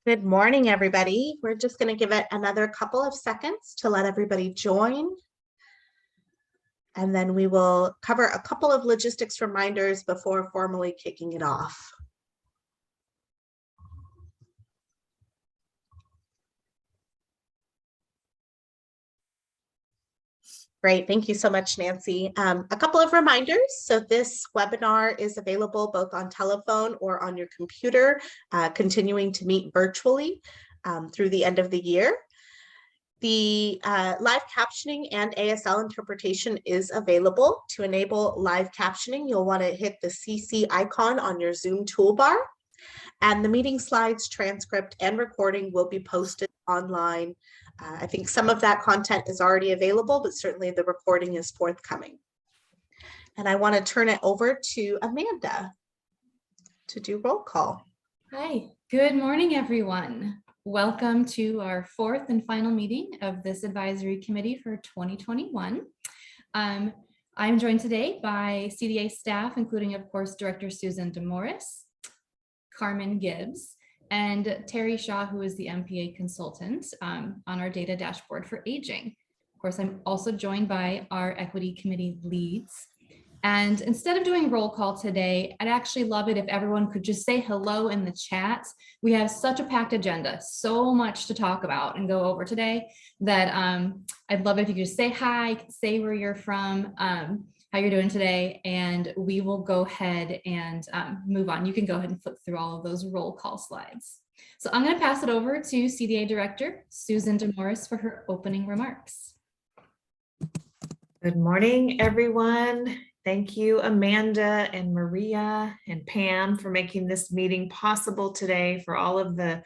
Good morning, everybody. We're just going to give it another couple of seconds to let everybody join. And then we will cover a couple of logistics reminders before formally kicking it off. Great. Thank you so much, Nancy. A couple of reminders. So this webinar is available both on telephone or on your computer, continuing to meet virtually through the end of the year. The live captioning and ASL interpretation is available. To enable live captioning, you'll want to hit the CC icon on your Zoom toolbar. And the meeting slides, transcript, and recording will be posted online. I think some of that content is already available, but certainly the recording is forthcoming. And I want to turn it over to Amanda to do roll call. Hi, good morning, everyone. Welcome to our fourth and final meeting of this advisory committee for 2021. I'm joined today by CDA staff, including, of course, Director Susan DeMorris, Carmen Gibbs, and Terry Shaw, who is the MPA consultant on our data dashboard for aging. Of course, I'm also joined by our equity committee leads. And instead of doing roll call today, I'd actually love it if everyone could just say hello in the chat. We have such a packed agenda, so much to talk about and go over today that I'd love it if you could just say hi, say where you're from, how you're doing today, and we will go ahead and move on. You can go ahead and flip through all of those roll call slides. So I'm going to pass it over to CDA Director Susan DeMorris for her opening remarks. Good morning, everyone. Thank you, Amanda and Maria and Pam, for making this meeting possible today, for all of the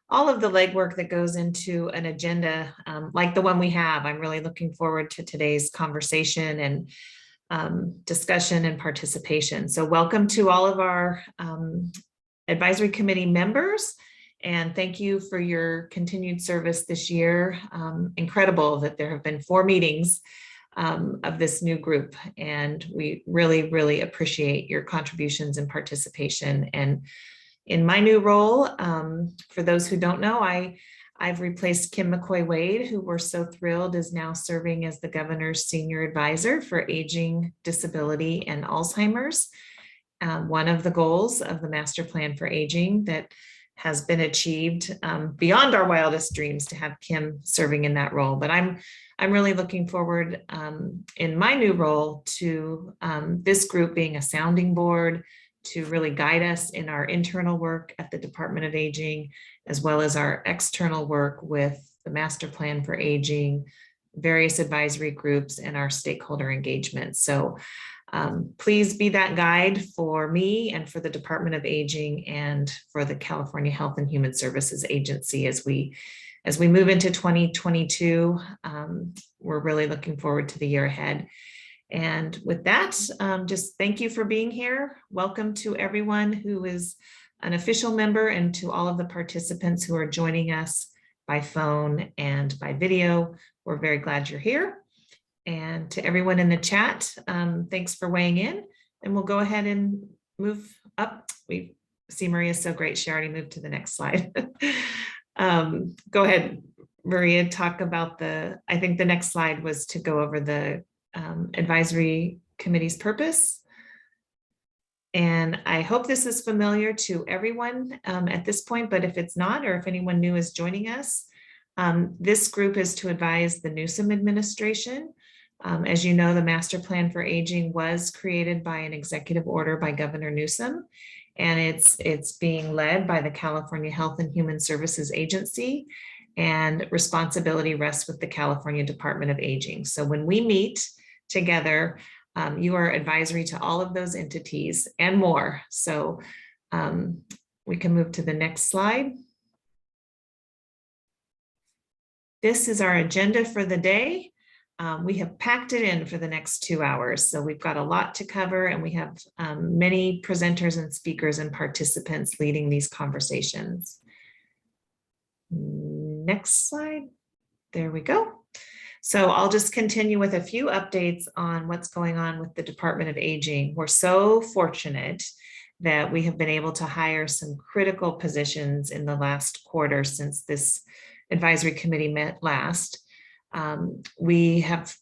legwork that goes into an agenda like the one we have. I'm really looking forward to today's conversation and discussion and participation. So welcome to all of our advisory committee members, and thank you for your continued service this year. Incredible that there have been 4 meetings of this new group, and we really, really appreciate your contributions and participation. And in my new role, for those who don't know, I've replaced Kim McCoy-Wade, who we're so thrilled is now serving as the governor's senior advisor for aging, disability, and Alzheimer's. One of the goals of the master plan for aging that has been achieved beyond our wildest dreams to have Kim serving in that role. But I'm really looking forward in my new role to this group being a sounding board to really guide us in our internal work at the Department of Aging, as well as our external work with the Master Plan for Aging, various advisory groups, and our stakeholder engagement. So please be that guide for me and for the Department of Aging and for the California Health and Human Services Agency as we move into 2022. We're really looking forward to the year ahead. And with that, just thank you for being here. Welcome to everyone who is an official member and to all of the participants who are joining us by phone and by video. We're very glad you're here. And to everyone in the chat, thanks for weighing in. And we'll go ahead and move up. We see Maria's so great. She already moved to the next slide. Go ahead, Maria, talk about I think the next slide was to go over the advisory committee's purpose. And I hope this is familiar to everyone at this point, but if it's not, or if anyone new is joining us, this group is to advise the Newsom administration. As you know, the Master Plan for Aging was created by an executive order by Governor Newsom, and it's being led by the California Health and Human Services Agency, and responsibility rests with the California Department of Aging. So when we meet together, you are advisory to all of those entities and more. So we can move to the next slide. This is our agenda for the day. We have packed it in for the next 2 hours. So we've got a lot to cover, and we have many presenters and speakers and participants leading these conversations. Next slide. There we go. So I'll just continue with a few updates on what's going on with the Department of Aging. We're so fortunate that we have been able to hire some critical positions in the last quarter since this advisory committee met last. We have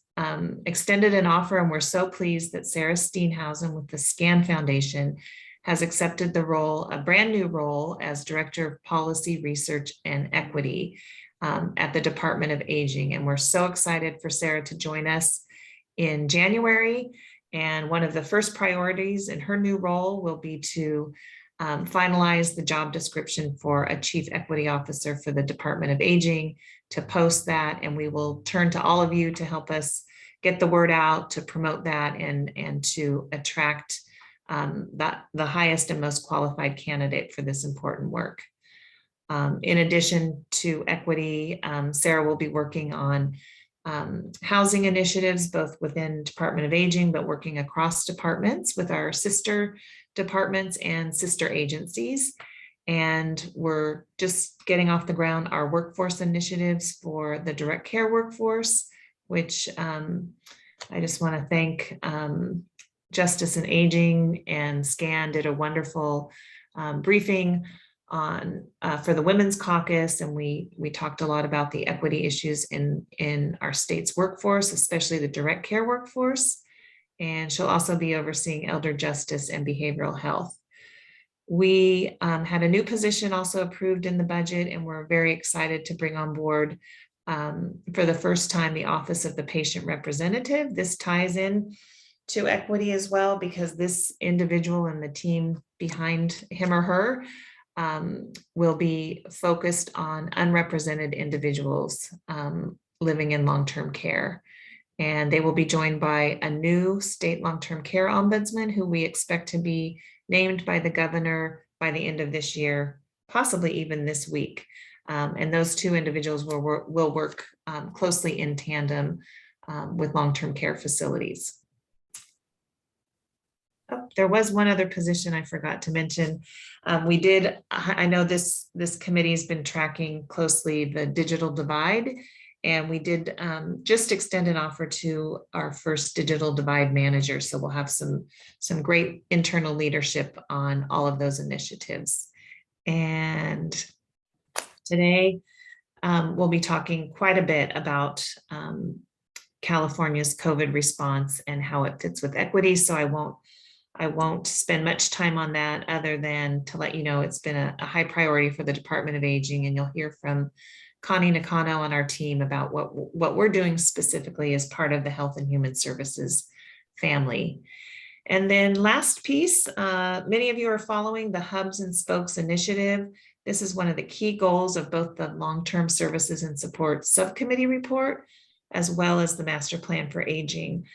extended an offer, and we're so pleased that Sarah Steenhausen with the SCAN Foundation has accepted the role, a brand new role, as Director of Policy, Research, and Equity at the Department of Aging. And we're so excited for Sarah to join us in January. And one of the first priorities in her new role will be to finalize the job description for a Chief Equity Officer for the Department of Aging, to post that, and we will turn to all of you to help us get the word out, to promote that, and to attract the highest and most qualified candidate for this important work. In addition to equity, Sarah will be working on housing initiatives, both within Department of Aging, but working across departments with our sister departments and sister agencies. And we're just getting off the ground our workforce initiatives for the direct care workforce, which I just want to thank Justice and Aging and SCAN did a wonderful briefing on for the Women's Caucus, and we talked a lot about the equity issues in our state's workforce, especially the direct care workforce. And she'll also be overseeing elder justice and behavioral health. We had a new position also approved in the budget, and we're very excited to bring on board for the first time the Office of the Patient Representative. This ties in to equity as well, because this individual and the team behind him or her will be focused on unrepresented individuals living in long-term care. And they will be joined by a new state long-term care ombudsman who we expect to be named by the governor by the end of this year, possibly even this week. And those two individuals will work closely in tandem with long-term care facilities. Oh, there was one other position I forgot to mention. I know this committee has been tracking closely the digital divide, and we did just extend an offer to our first digital divide manager. So we'll have some great internal leadership on all of those initiatives. And today we'll be talking quite a bit about California's COVID response and how it fits with equity. So I won't spend much time on that, other than to let you know it's been a high priority for the Department of Aging, and you'll hear from Connie Nakano on our team about what we're doing specifically as part of the Health and Human Services family. And then last piece, many of you are following the Hubs and Spokes initiative. This is one of the key goals of both the Long-Term Services and Support Subcommittee report, as well as the Master Plan for Aging,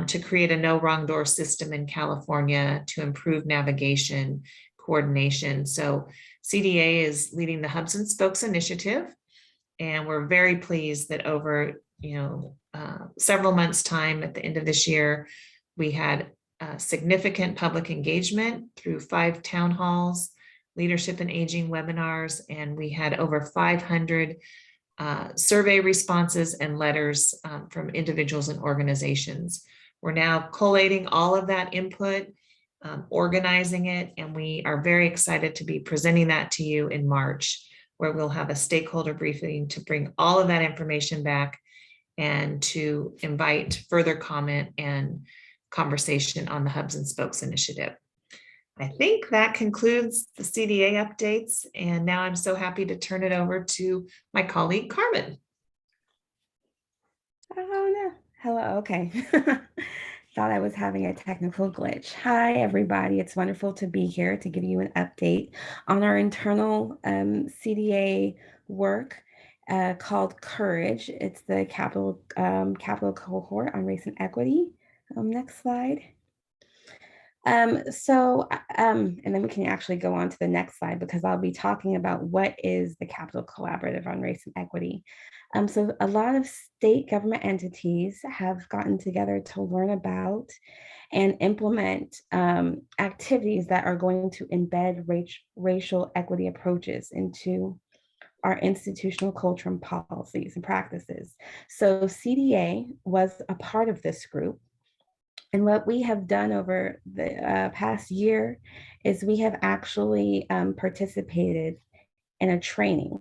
to create a no wrong door system in California to improve navigation, coordination. So CDA is leading the Hubs and Spokes initiative, and we're very pleased that over several months' time at the end of this year, we had significant public engagement through 5 town halls, leadership and aging webinars, and we had over 500 survey responses and letters from individuals and organizations. We're now collating all of that input, organizing it, and we are very excited to be presenting that to you in March, where we'll have a stakeholder briefing to bring all of that information back and to invite further comment and conversation on the Hubs and Spokes initiative. I think that concludes the CDA updates, and now I'm so happy to turn it over to my colleague, Carmen. Oh, no. Hello. Okay. Thought I was having a technical glitch. Hi, everybody. It's wonderful to be here to give you an update on our internal CDA work called Courage. It's the capital cohort on race and equity. Next slide. And then we can actually go on to the next slide, because I'll be talking about what is the Capital Collaborative on Race and Equity. So a lot of state government entities have gotten together to learn about and implement activities that are going to embed racial equity approaches into our institutional culture and policies and practices. So CDA was a part of this group. And what we have done over the past year is we have actually participated in a training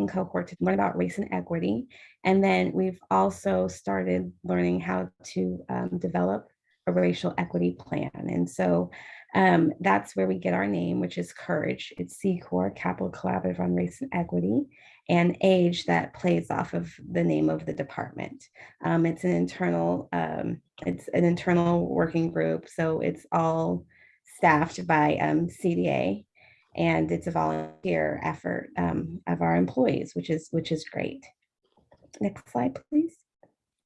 cohort to learn about race and equity. And then we've also started learning how to develop a racial equity plan. And so that's where we get our name, which is COURAGE. It's C-Corps, Capital Collaborative on Race and Equity, and AGE that plays off of the name of the department. It's an internal working group, so it's all staffed by CDA, and it's a volunteer effort of our employees, which is great. Next slide, please.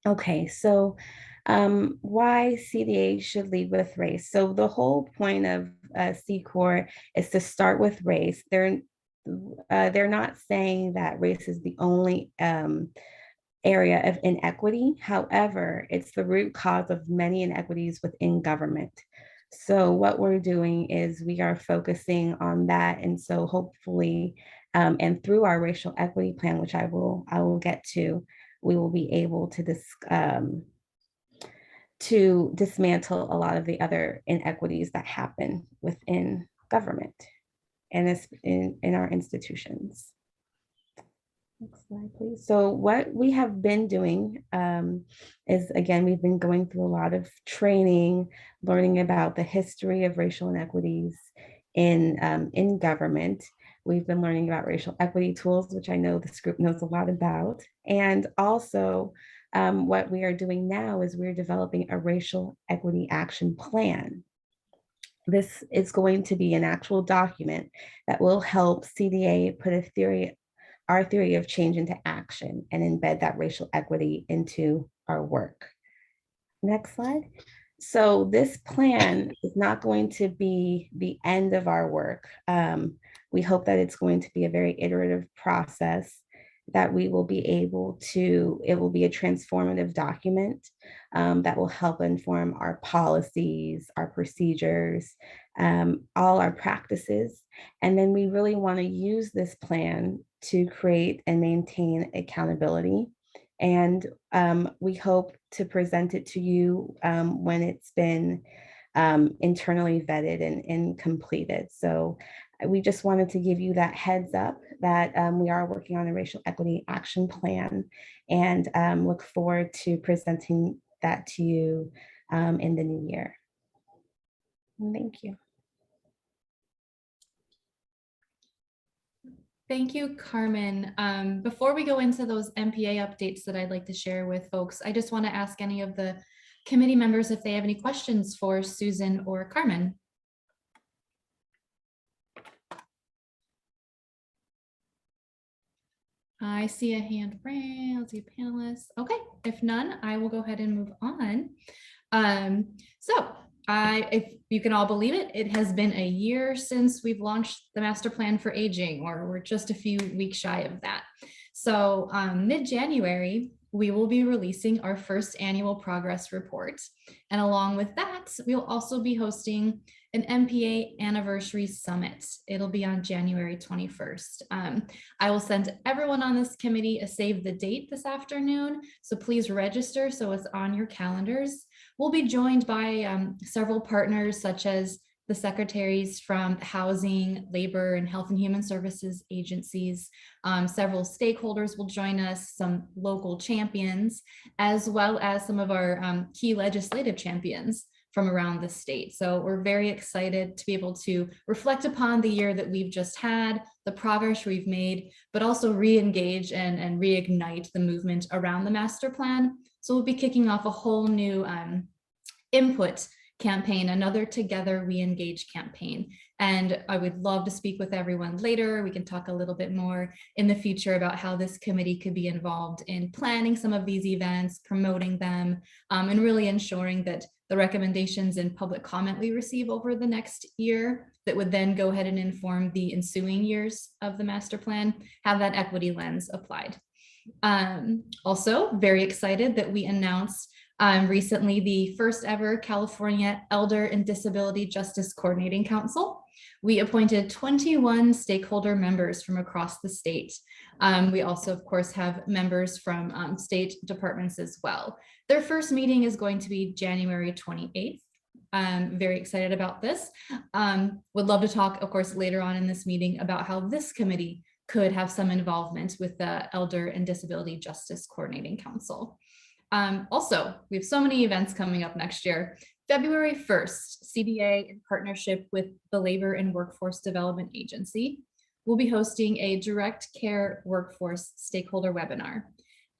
Okay, so why CDA should lead with race. So the whole point of C-Corps is to start with race. They're not saying that race is the only area of inequity. However, it's the root cause of many inequities within government. So what we're doing is we are focusing on that. And so hopefully, and through our racial equity plan, which I will get to, we will be able to dismantle a lot of the other inequities that happen within government and in our institutions. Next slide, please. So what we have been doing is, again, we've been going through a lot of training, learning about the history of racial inequities in government. We've been learning about racial equity tools, which I know this group knows a lot about. And also what we are doing now is we're developing a racial equity action plan. This is going to be an actual document that will help CDA put our theory of change into action and embed that racial equity into our work. Next slide. So this plan is not going to be the end of our work. We hope that it's going to be a very iterative process, that we will be able to, it will be a transformative document that will help inform our policies, our procedures, all our practices. And then we really want to use this plan to create and maintain accountability. And we hope to present it to you when it's been internally vetted and completed. So we just wanted to give you that heads up that we are working on a racial equity action plan, and look forward to presenting that to you in the new year. Thank you. Thank you, Carmen. Before we go into those MPA updates that I'd like to share with folks, I just want to ask any of the committee members if they have any questions for Susan or Carmen. I see a hand raised. Let's see, panelists. Okay, if none, I will go ahead and move on. If you can all believe it, it has been a year since we've launched the master plan for aging, or we're just a few weeks shy of that. So mid-January, we will be releasing our first annual progress report. And along with that, we'll also be hosting an MPA anniversary summit. It'll be on January 21st. I will send everyone on this committee a save the date this afternoon. So please register so it's on your calendars. We'll be joined by several partners, such as the secretaries from Housing, Labor, and Health and Human Services agencies. Several stakeholders will join us, some local champions, as well as some of our key legislative champions from around the state. So we're very excited to be able to reflect upon the year that we've just had, the progress we've made, but also re-engage and reignite the movement around the master plan. So we'll be kicking off a whole new input campaign, another Together We Engage campaign. And I would love to speak with everyone later. We can talk a little bit more in the future about how this committee could be involved in planning some of these events, promoting them, and really ensuring that the recommendations and public comment we receive over the next year that would then go ahead and inform the ensuing years of the master plan have that equity lens applied. Also very excited that we announced recently the first ever California Elder and Disability Justice Coordinating Council. We appointed 21 stakeholder members from across the state. We also, of course, have members from state departments as well. Their first meeting is going to be January 28th. I'm very excited about this. Would love to talk, of course, later on in this meeting about how this committee could have some involvement with the Elder and Disability Justice Coordinating Council. Also, we have so many events coming up next year. February 1st, CDA, in partnership with the Labor and Workforce Development Agency, will be hosting a direct care workforce stakeholder webinar.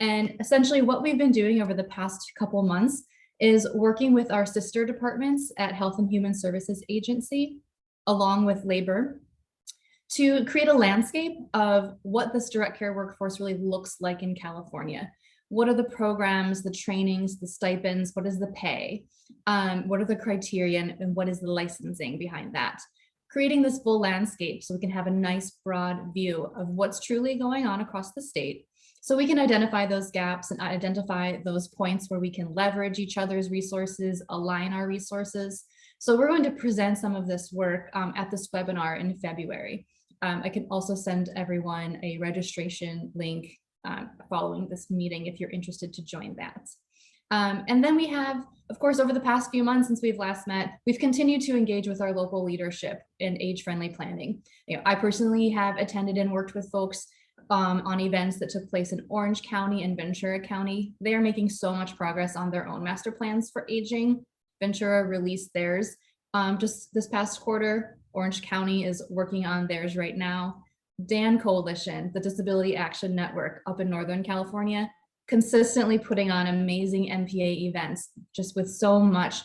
And essentially what we've been doing over the past couple months is working with our sister departments at Health and Human Services Agency, along with Labor, to create a landscape of what this direct care workforce really looks like in California. What are the programs, the trainings, the stipends, what is the pay? What are the criteria, and what is the licensing behind that? Creating this full landscape so we can have a nice broad view of what's truly going on across the state. So we can identify those gaps and identify those points where we can leverage each other's resources, align our resources. So we're going to present some of this work at this webinar in February. I can also send everyone a registration link following this meeting if you're interested to join that. And then we have, of course, over the past few months since we've last met, we've continued to engage with our local leadership in age-friendly planning. I personally have attended and worked with folks on events that took place in Orange County and Ventura County. They are making so much progress on their own master plans for aging. Ventura released theirs just this past quarter. Orange County is working on theirs right now. DAN Coalition, the Disability Action Network up in Northern California, consistently putting on amazing MPA events, just with so much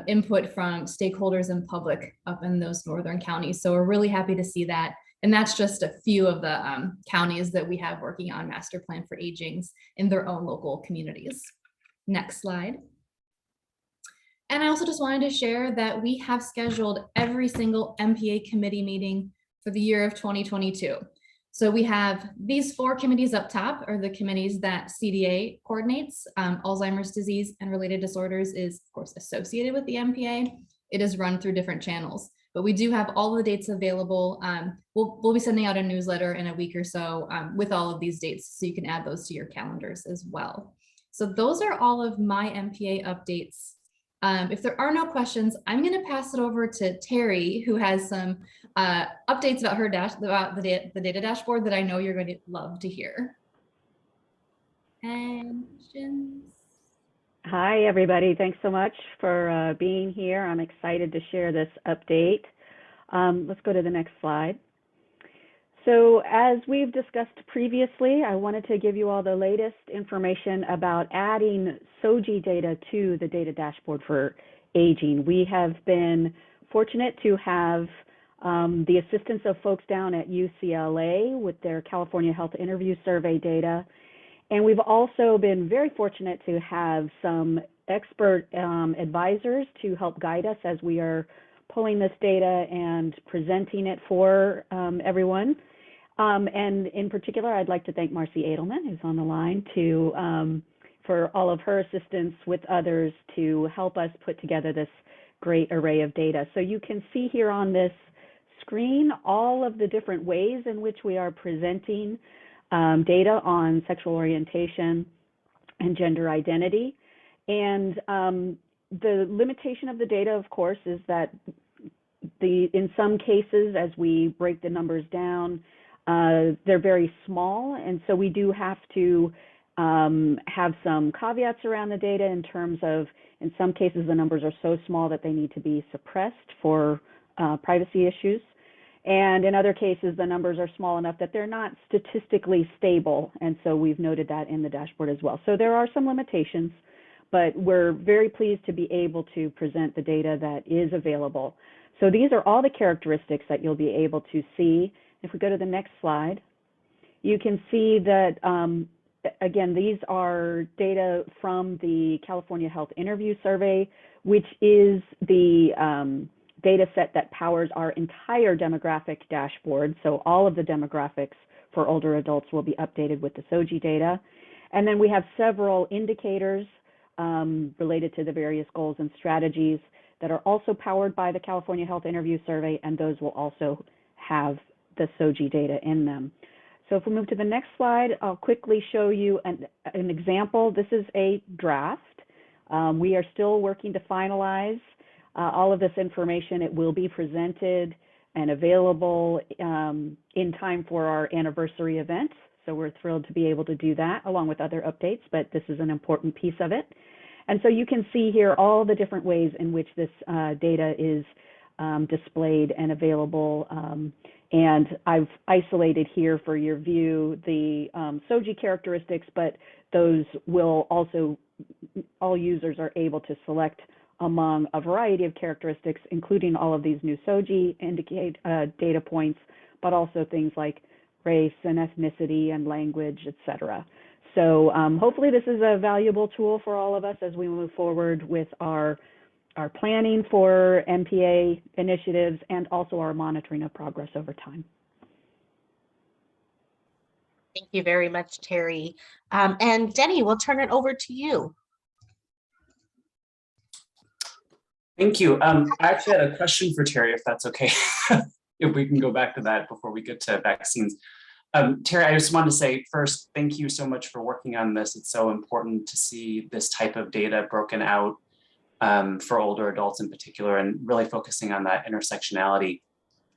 input from stakeholders and public up in those northern counties. So we're really happy to see that. And that's just a few of the counties that we have working on master plan for agings in their own local communities. Next slide. And I also just wanted to share that we have scheduled every single MPA committee meeting for the year of 2022. So we have these 4 committees up top are the committees that CDA coordinates. Alzheimer's disease and related disorders is, of course, associated with the MPA. It is run through different channels, but we do have all the dates available. We'll be sending out a newsletter in a week or so with all of these dates, so you can add those to your calendars as well. So those are all of my MPA updates. If there are no questions, I'm going to pass it over to Terry, who has some updates about her about the data dashboard that I know you're going to love to hear. And questions? Hi, everybody. Thanks so much for being here. I'm excited to share this update. Let's go to the next slide. So as we've discussed previously, I wanted to give you all the latest information about adding SOGI data to the data dashboard for aging. We have been fortunate to have the assistance of folks down at UCLA with their California Health Interview Survey data. And we've also been very fortunate to have some expert advisors to help guide us as we are pulling this data and presenting it for everyone. And in particular, I'd like to thank Marcy Edelman, who's on the line, for all of her assistance with others to help us put together this great array of data. So you can see here on this screen all of the different ways in which we are presenting data on sexual orientation and gender identity. And the limitation of the data, of course, is that in some cases, as we break the numbers down, they're very small, and so we do have to have some caveats around the data in terms of, in some cases, the numbers are so small that they need to be suppressed for privacy issues. And in other cases, the numbers are small enough that they're not statistically stable, and so we've noted that in the dashboard as well. So there are some limitations, but we're very pleased to be able to present the data that is available. So these are all the characteristics that you'll be able to see. If we go to the next slide, you can see that, again, these are data from the California Health Interview Survey, which is the data set that powers our entire demographic dashboard. So all of the demographics for older adults will be updated with the SOGI data. And then we have several indicators related to the various goals and strategies that are also powered by the California Health Interview Survey, and those will also have the SOGI data in them. So if we move to the next slide, I'll quickly show you an example. This is a draft. We are still working to finalize all of this information. It will be presented and available in time for our anniversary event. So we're thrilled to be able to do that along with other updates, but this is an important piece of it. And so you can see here all the different ways in which this data is displayed and available. And I've isolated here for your view the SOGI characteristics, but those will also, all users are able to select among a variety of characteristics, including all of these new SOGI data points, but also things like race and ethnicity and language, et cetera. So hopefully this is a valuable tool for all of us as we move forward with our planning for MPA initiatives and also our monitoring of progress over time. Thank you very much, Terry. And Denny, we'll turn it over to you. Thank you. I actually had a question for Terry, if that's okay, if we can go back to that before we get to vaccines. Terry, I just wanted to say first, thank you so much for working on this. It's so important to see this type of data broken out for older adults in particular, and really focusing on that intersectionality.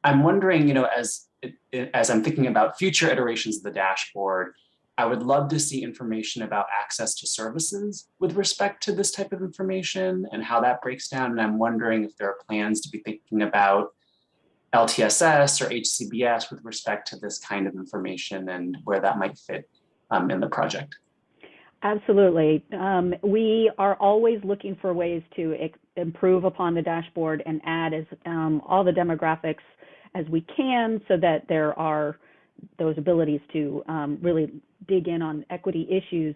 I'm wondering, as I'm thinking about future iterations of the dashboard, I would love to see information about access to services with respect to this type of information and how that breaks down. And I'm wondering if there are plans to be thinking about LTSS or HCBS with respect to this kind of information and where that might fit in the project. Absolutely. We are always looking for ways to improve upon the dashboard and add all the demographics as we can so that there are those abilities to really dig in on equity issues.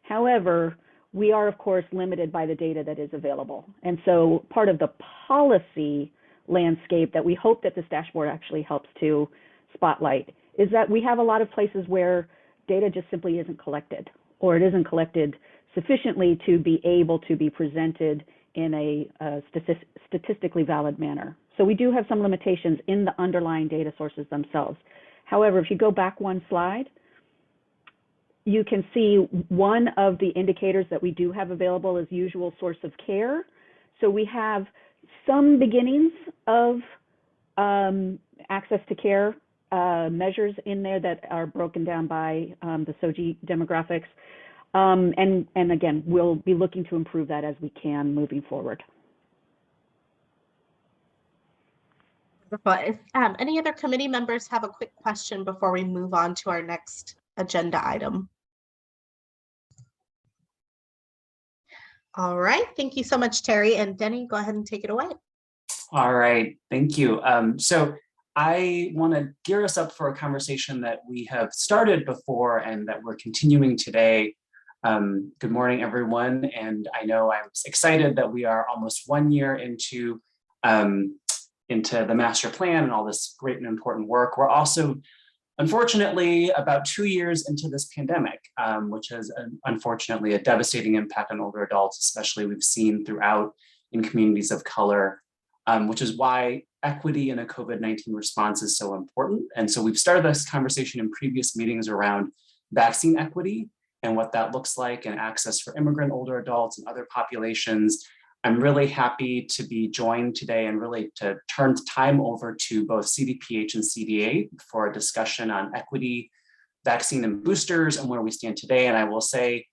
However, we are, of course, limited by the data that is available. And so part of the policy landscape that we hope that this dashboard actually helps to spotlight is that we have a lot of places where data just simply isn't collected, or it isn't collected sufficiently to be able to be presented in a statistically valid manner. So we do have some limitations in the underlying data sources themselves. However, if you go back one slide, you can see one of the indicators that we do have available is usual source of care. So we have some beginnings of access to care measures in there that are broken down by the SOGI demographics. And again, we'll be looking to improve that as we can moving forward. Wonderful. If any other committee members have a quick question before we move on to our next agenda item. All right, thank you so much, Terry. And Denny, go ahead and take it away. All right, thank you. So I want to gear us up for a conversation that we have started before and that we're continuing today. Good morning, everyone. And I know I'm excited that we are almost 1 year into the master plan and all this great and important work. We're also, unfortunately, about 2 years into this pandemic, which has unfortunately a devastating impact on older adults, especially we've seen throughout in communities of color, which is why equity in a COVID-19 response is so important. And so we've started this conversation in previous meetings around vaccine equity and what that looks like and access for immigrant older adults and other populations. I'm really happy to be joined today and really to turn time over to both CDPH and CDA for a discussion on equity, vaccine and boosters and where we stand today. And I will say,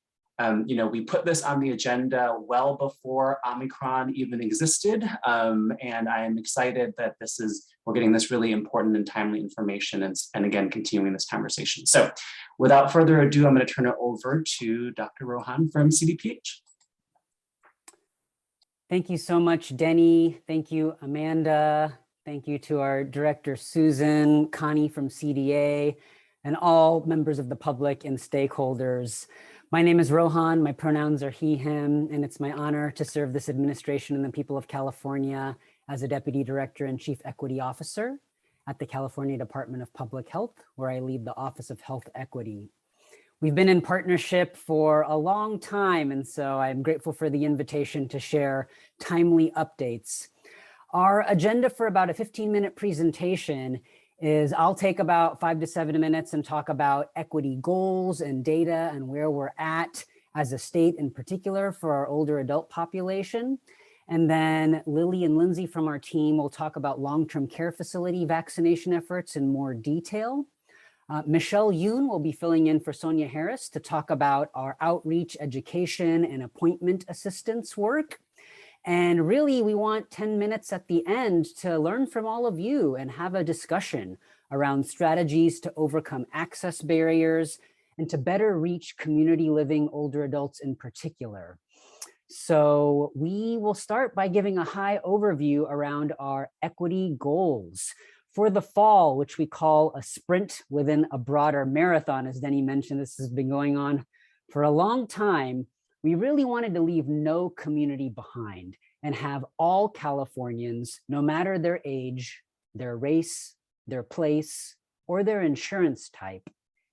we put this on the agenda well before Omicron even existed. And I am excited that we're getting this really important and timely information and again, continuing this conversation. So without further ado, I'm going to turn it over to Dr. Rohan from CDPH. Thank you so much, Denny. Thank you, Amanda. Thank you to our director, Susan, Connie from CDA, and all members of the public and stakeholders. My name is Rohan, my pronouns are he, him, and it's my honor to serve this administration and the people of California as a Deputy Director and Chief Equity Officer at the California Department of Public Health, where I lead the Office of Health Equity. We've been in partnership for a long time, and so I'm grateful for the invitation to share timely updates. Our agenda for about a 15-minute presentation is I'll take about 5 to 7 minutes and talk about equity goals and data and where we're at as a state in particular for our older adult population. And then Lily and Lindsay from our team will talk about long-term care facility vaccination efforts in more detail. Michelle Yoon will be filling in for Sonia Harris to talk about our outreach, education, and appointment assistance work. And really, we want 10 minutes at the end to learn from all of you and have a discussion around strategies to overcome access barriers and to better reach community living older adults in particular. So we will start by giving a high overview around our equity goals for the fall, which we call a sprint within a broader marathon. As Denny mentioned, this has been going on for a long time. We really wanted to leave no community behind and have all Californians, no matter their age, their race, their place, or their insurance type,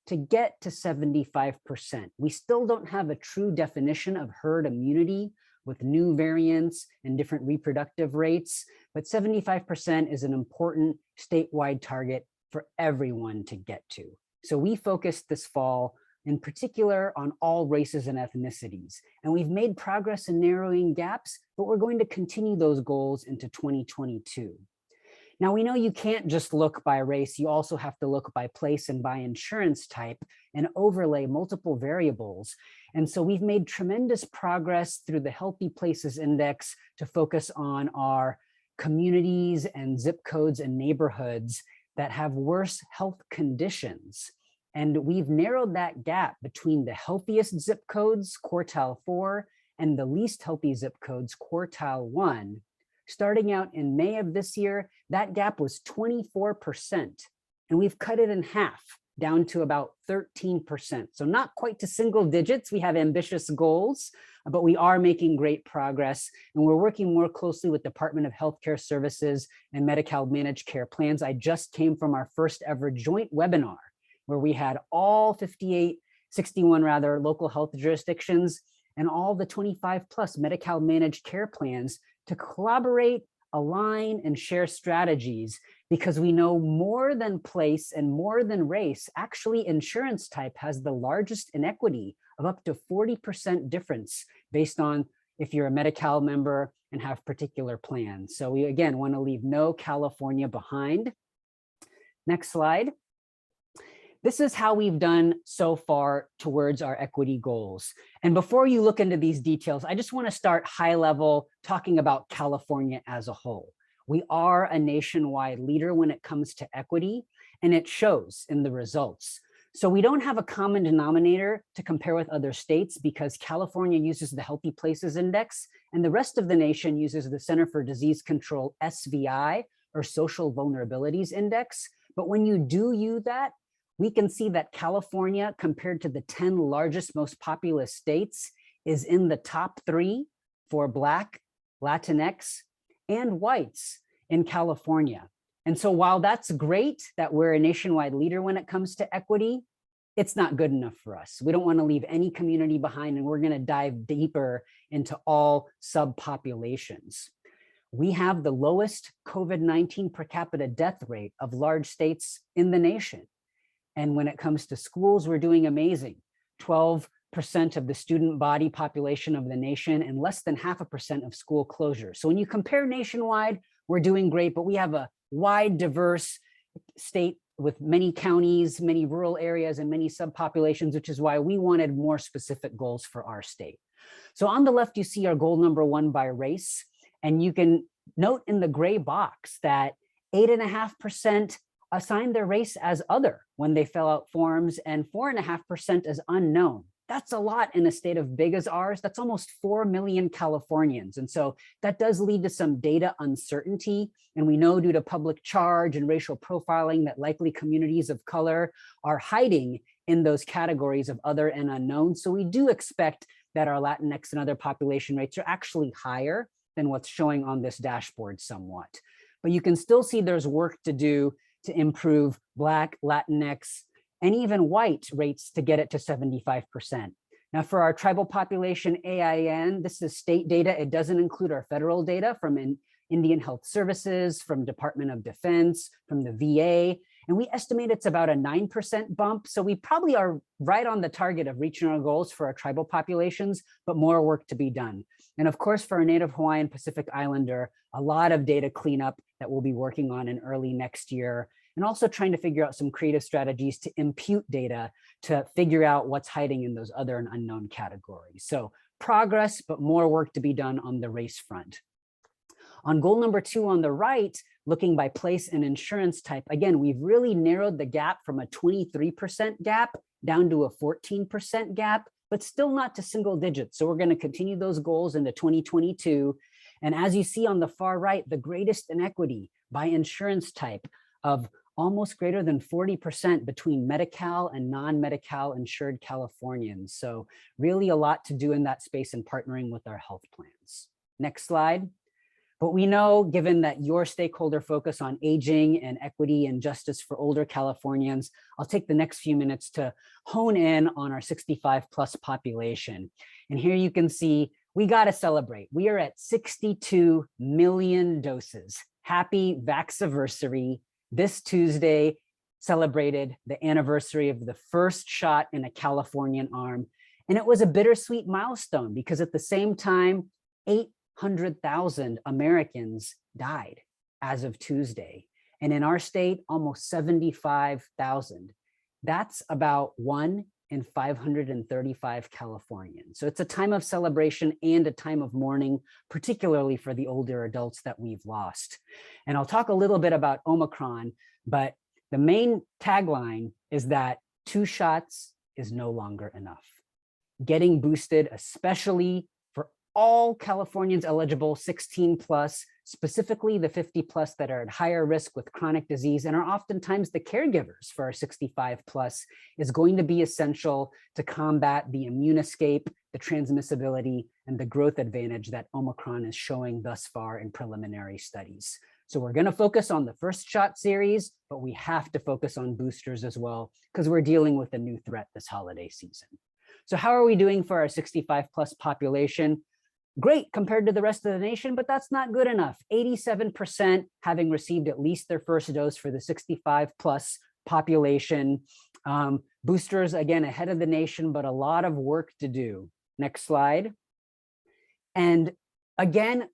to get to 75%. We still don't have a true definition of herd immunity with new variants and different reproductive rates, but 75% is an important statewide target for everyone to get to. So we focused this fall in particular on all races and ethnicities, and we've made progress in narrowing gaps, but we're going to continue those goals into 2022. Now, we know you can't just look by race, you also have to look by place and by insurance type and overlay multiple variables. And so we've made tremendous progress through the Healthy Places Index to focus on our communities and zip codes and neighborhoods that have worse health conditions. And we've narrowed that gap between the healthiest zip codes, quartile 4, and the least healthy zip codes, quartile 1. Starting out in May of this year, that gap was 24%, and we've cut it in half, down to about 13%. So not quite to single digits. We have ambitious goals, but we are making great progress, and we're working more closely with Department of Healthcare Services and Medi-Cal Managed Care Plans. I just came from our first ever joint webinar where we had all 61 local health jurisdictions and all the 25 plus Medi-Cal Managed Care Plans to collaborate, align, and share strategies, because we know more than place and more than race, actually insurance type has the largest inequity of up to 40% difference based on if you're a Medi-Cal member and have particular plans. So we, again, want to leave no California behind. Next slide. This is how we've done so far towards our equity goals. And before you look into these details, I just want to start high level talking about California as a whole. We are a nationwide leader when it comes to equity, and it shows in the results. So we don't have a common denominator to compare with other states because California uses the Healthy Places Index and the rest of the nation uses the Center for Disease Control SVI, or Social Vulnerabilities Index. But when you do use that, we can see that California, compared to the 10 largest, most populous states, is in the top 3 for Black, Latinx, and whites in California. And so while that's great that we're a nationwide leader when it comes to equity, it's not good enough for us. We don't want to leave any community behind, and we're going to dive deeper into all subpopulations. We have the lowest COVID-19 per capita death rate of large states in the nation. And when it comes to schools, we're doing amazing. 12% of the student body population of the nation and less than 0.5% of school closures. So when you compare nationwide, we're doing great, but we have a wide, diverse state with many counties, many rural areas, and many subpopulations, which is why we wanted more specific goals for our state. So on the left, you see our goal number 1 by race. And you can note in the gray box that 8.5% assigned their race as other when they fill out forms, and 4.5% as unknown. That's a lot in a state as big as ours. That's almost 4 million Californians. And so that does lead to some data uncertainty. And we know due to public charge and racial profiling that likely communities of color are hiding in those categories of other and unknown. So we do expect that our Latinx and other population rates are actually higher than what's showing on this dashboard somewhat. But you can still see there's work to do to improve Black, Latinx, and even white rates to get it to 75%. Now for our tribal population AIN, this is state data. It doesn't include our federal data from Indian Health Services, from Department of Defense, from the VA, and we estimate it's about a 9% bump. So we probably are right on the target of reaching our goals for our tribal populations, but more work to be done. And of course, for our Native Hawaiian Pacific Islander, a lot of data cleanup that we'll be working on in early next year, and also trying to figure out some creative strategies to impute data to figure out what's hiding in those other and unknown categories. So progress, but more work to be done on the race front. On goal number 2 on the right, looking by place and insurance type, again, we've really narrowed the gap from a 23% gap down to a 14% gap, but still not to single digits. So we're going to continue those goals into 2022. And as you see on the far right, the greatest inequity by insurance type of almost greater than 40% between Medi-Cal and non-Medi-Cal insured Californians. So really a lot to do in that space and partnering with our health plans. Next slide. But we know, given that your stakeholder focus on aging and equity and justice for older Californians, I'll take the next few minutes to hone in on our 65+ population. And here you can see, we got to celebrate. We are at 62 million doses. Happy Vaxiversary. This Tuesday celebrated the anniversary of the first shot in a Californian arm. And it was a bittersweet milestone because at the same time, 800,000 Americans died as of Tuesday. And in our state, almost 75,000. That's about 1 in 535 Californians. So it's a time of celebration and a time of mourning, particularly for the older adults that we've lost. And I'll talk a little bit about Omicron, but the main tagline is that 2 shots is no longer enough. Getting boosted, especially for all Californians eligible 16+, specifically the 50+ that are at higher risk with chronic disease and are oftentimes the caregivers for our 65+, is going to be essential to combat the immune escape, the transmissibility, and the growth advantage that Omicron is showing thus far in preliminary studies. So we're going to focus on the first shot series, but we have to focus on boosters as well because we're dealing with a new threat this holiday season. So how are we doing for our 65+ population? Great compared to the rest of the nation, but that's not good enough. 87% having received at least their first dose for the 65+ population. Boosters, again, ahead of the nation, but a lot of work to do. Next slide. And again,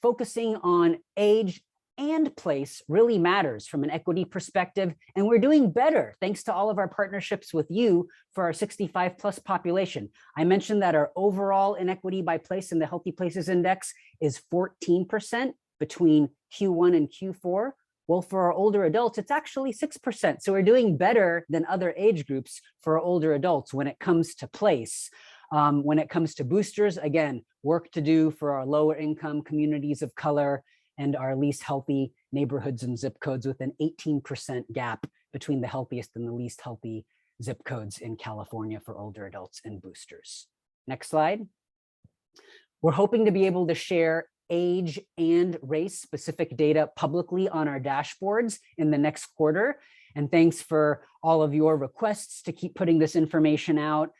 focusing on age and place really matters from an equity perspective. And we're doing better thanks to all of our partnerships with you for our 65+ population. I mentioned that our overall inequity by place in the Healthy Places Index is 14% between Q1 and Q4. Well, for our older adults, it's actually 6%. So we're doing better than other age groups for our older adults when it comes to place. When it comes to boosters, again, work to do for our lower income communities of color and our least healthy neighborhoods and zip codes, with an 18% gap between the healthiest and the least healthy zip codes in California for older adults and boosters. Next slide. We're hoping to be able to share age and race specific data publicly on our dashboards in the next quarter. And thanks for all of your requests to keep putting this information out.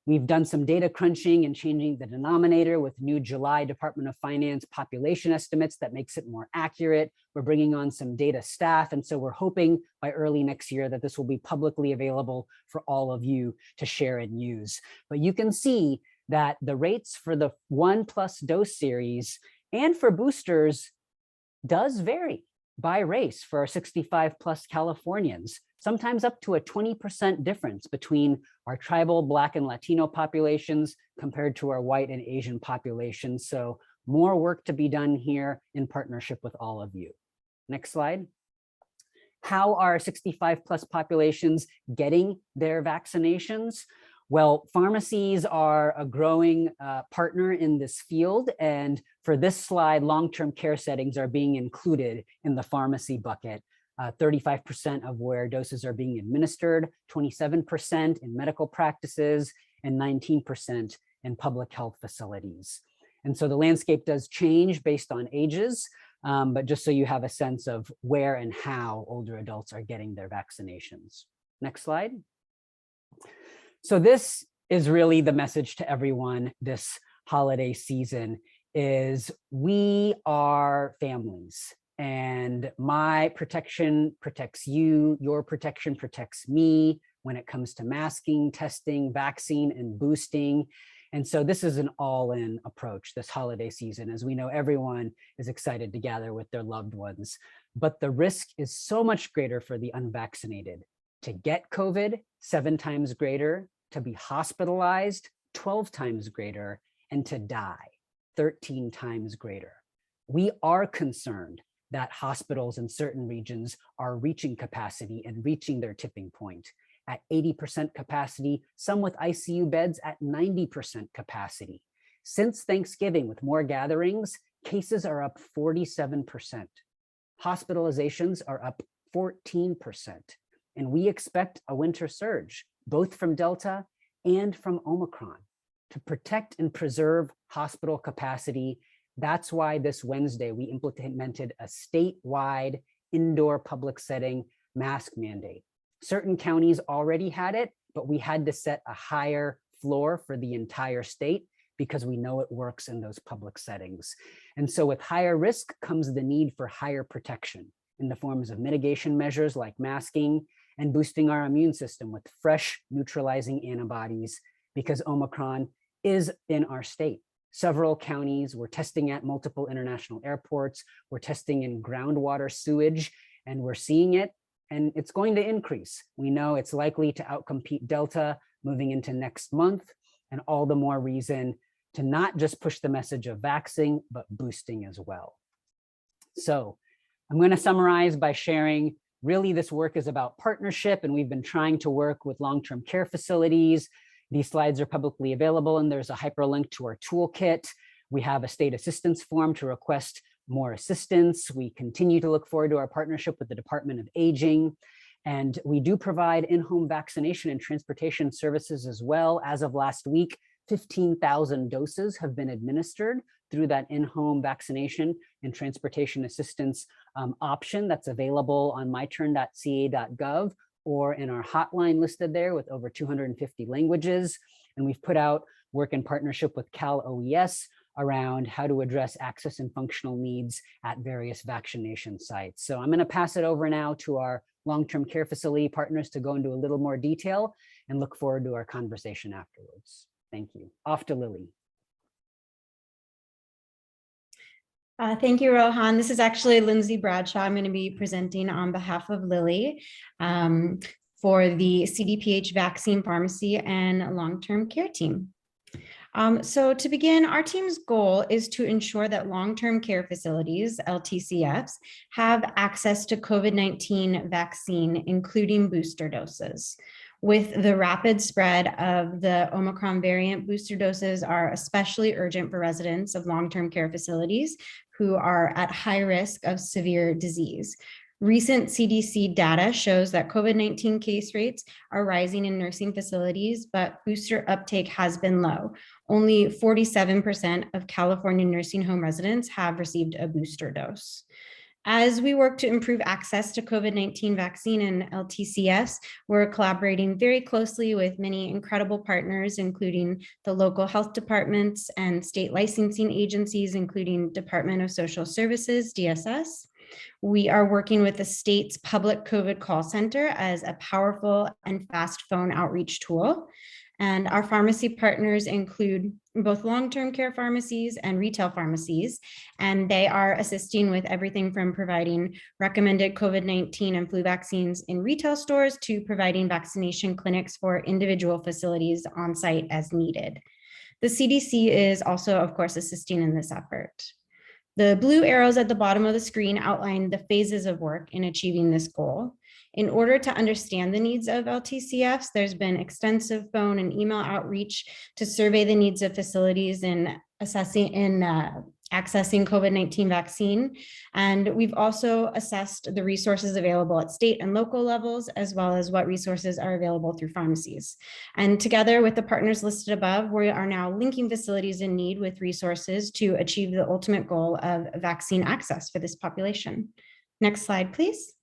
We've done some data crunching and changing the denominator with new July Department of Finance population estimates that makes it more accurate. We're bringing on some data staff. And so we're hoping by early next year that this will be publicly available for all of you to share and use. But you can see that the rates for the 1+ dose series and for boosters does vary by race for our 65+ Californians, sometimes up to a 20% difference between our tribal, Black, and Latino populations compared to our white and Asian populations. So more work to be done here in partnership with all of you. Next slide. How are 65+ populations getting their vaccinations? Well, pharmacies are a growing partner in this field. And for this slide, long-term care settings are being included in the pharmacy bucket. 35% of where doses are being administered, 27% in medical practices, and 19% in public health facilities. And so the landscape does change based on ages, but just so you have a sense of where and how older adults are getting their vaccinations. Next slide. So this is really the message to everyone this holiday season is we are families, and my protection protects you, your protection protects me when it comes to masking, testing, vaccine, and boosting. And so this is an all-in approach this holiday season, as we know everyone is excited to gather with their loved ones. But the risk is so much greater for the unvaccinated. To get COVID, 7 times greater, to be hospitalized, 12 times greater, and to die, 13 times greater. We are concerned that hospitals in certain regions are reaching capacity and reaching their tipping point at 80% capacity, some with ICU beds at 90% capacity. Since Thanksgiving, with more gatherings, cases are up 47%. Hospitalizations are up 14%. And we expect a winter surge, both from Delta and from Omicron. To protect and preserve hospital capacity, that's why this Wednesday we implemented a statewide indoor public setting mask mandate. Certain counties already had it, but we had to set a higher floor for the entire state because we know it works in those public settings. And so with higher risk comes the need for higher protection in the forms of mitigation measures like masking and boosting our immune system with fresh neutralizing antibodies because Omicron is in our state. Several counties were testing at multiple international airports, we're testing in groundwater sewage, and we're seeing it, and it's going to increase. We know it's likely to outcompete Delta moving into next month, and all the more reason to not just push the message of vaxxing, but boosting as well. So I'm going to summarize by sharing really this work is about partnership, and we've been trying to work with long-term care facilities. These slides are publicly available, and there's a hyperlink to our toolkit. We have a state assistance form to request more assistance. We continue to look forward to our partnership with the Department of Aging. And we do provide in-home vaccination and transportation services as well. As of last week, 15,000 doses have been administered through that in-home vaccination and transportation assistance option that's available on myturn.ca.gov or in our hotline listed there with over 250 languages. And we've put out work in partnership with Cal OES around how to address access and functional needs at various vaccination sites. So I'm going to pass it over now to our long-term care facility partners to go into a little more detail and look forward to our conversation afterwards. Thank you. Off to Lily. Thank you, Rohan. This is actually Lindsay Bradshaw. I'm going to be presenting on behalf of Lily for the CDPH vaccine pharmacy and long-term care team. So to begin, our team's goal is to ensure that long-term care facilities, LTCFs, have access to COVID-19 vaccine, including booster doses. With the rapid spread of the Omicron variant, booster doses are especially urgent for residents of long-term care facilities who are at high risk of severe disease. Recent CDC data shows that COVID-19 case rates are rising in nursing facilities, but booster uptake has been low. Only 47% of California nursing home residents have received a booster dose. As we work to improve access to COVID-19 vaccine and LTCFs, we're collaborating very closely with many incredible partners, including the local health departments and state licensing agencies, including Department of Social Services, DSS. We are working with the state's public COVID call center as a powerful and fast phone outreach tool. And our pharmacy partners include both long-term care pharmacies and retail pharmacies, and they are assisting with everything from providing recommended COVID-19 and flu vaccines in retail stores to providing vaccination clinics for individual facilities on site as needed. The CDC is also, of course, assisting in this effort. The blue arrows at the bottom of the screen outline the phases of work in achieving this goal. In order to understand the needs of LTCFs, there's been extensive phone and email outreach to survey the needs of facilities in accessing COVID-19 vaccine. And we've also assessed the resources available at state and local levels, as well as what resources are available through pharmacies. And together with the partners listed above, we are now linking facilities in need with resources to achieve the ultimate goal of vaccine access for this population. Next slide, please.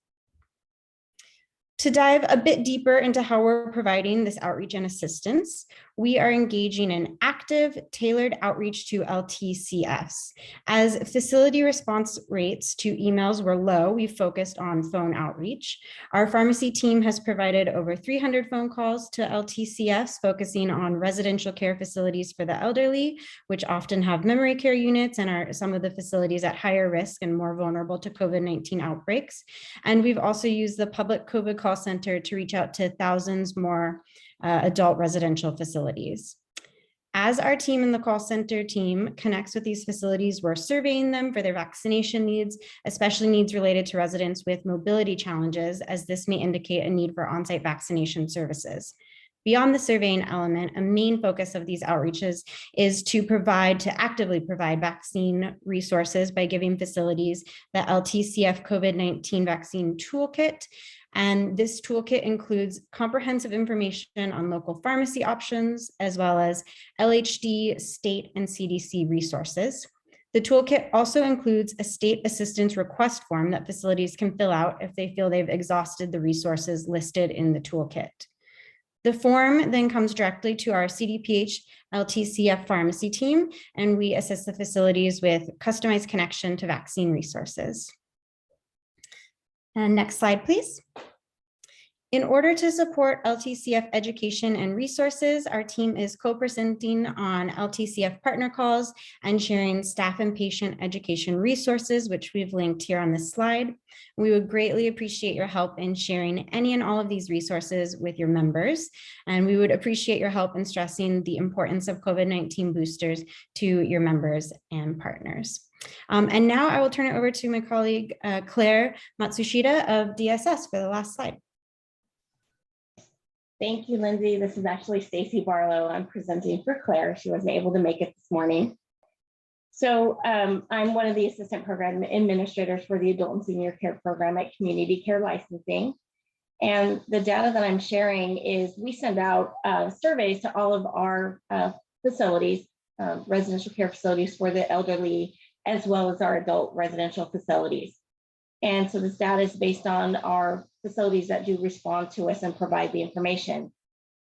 To dive a bit deeper into how we're providing this outreach and assistance, we are engaging in active, tailored outreach to LTCFs. As facility response rates to emails were low, we focused on phone outreach. Our pharmacy team has provided over 300 phone calls to LTCFs, focusing on residential care facilities for the elderly, which often have memory care units and are some of the facilities at higher risk and more vulnerable to COVID-19 outbreaks. And we've also used the public COVID call center to reach out to thousands more adult residential facilities. As our team in the call center team connects with these facilities, we're surveying them for their vaccination needs, especially needs related to residents with mobility challenges, as this may indicate a need for on-site vaccination services. Beyond the surveying element, a main focus of these outreaches is to actively provide vaccine resources by giving facilities the LTCF COVID-19 vaccine toolkit. And this toolkit includes comprehensive information on local pharmacy options, as well as LHD, state, and CDC resources. The toolkit also includes a state assistance request form that facilities can fill out if they feel they've exhausted the resources listed in the toolkit. The form then comes directly to our CDPH LTCF pharmacy team, and we assist the facilities with customized connection to vaccine resources. And next slide, please. In order to support LTCF education and resources, our team is co-presenting on LTCF partner calls and sharing staff and patient education resources, which we've linked here on this slide. We would greatly appreciate your help in sharing any and all of these resources with your members. And we would appreciate your help in stressing the importance of COVID-19 boosters to your members and partners. And now I will turn it over to my colleague, Claire Matsushita of DSS for the last slide. Thank you, Lindsay. This is actually Stacy Barlow. I'm presenting for Claire. She wasn't able to make it this morning. So I'm one of the assistant program administrators for the adult and senior care program at Community Care Licensing. And the data that I'm sharing is we send out surveys to all of our facilities, residential care facilities for the elderly, as well as our adult residential facilities. And so this data is based on our facilities that do respond to us and provide the information.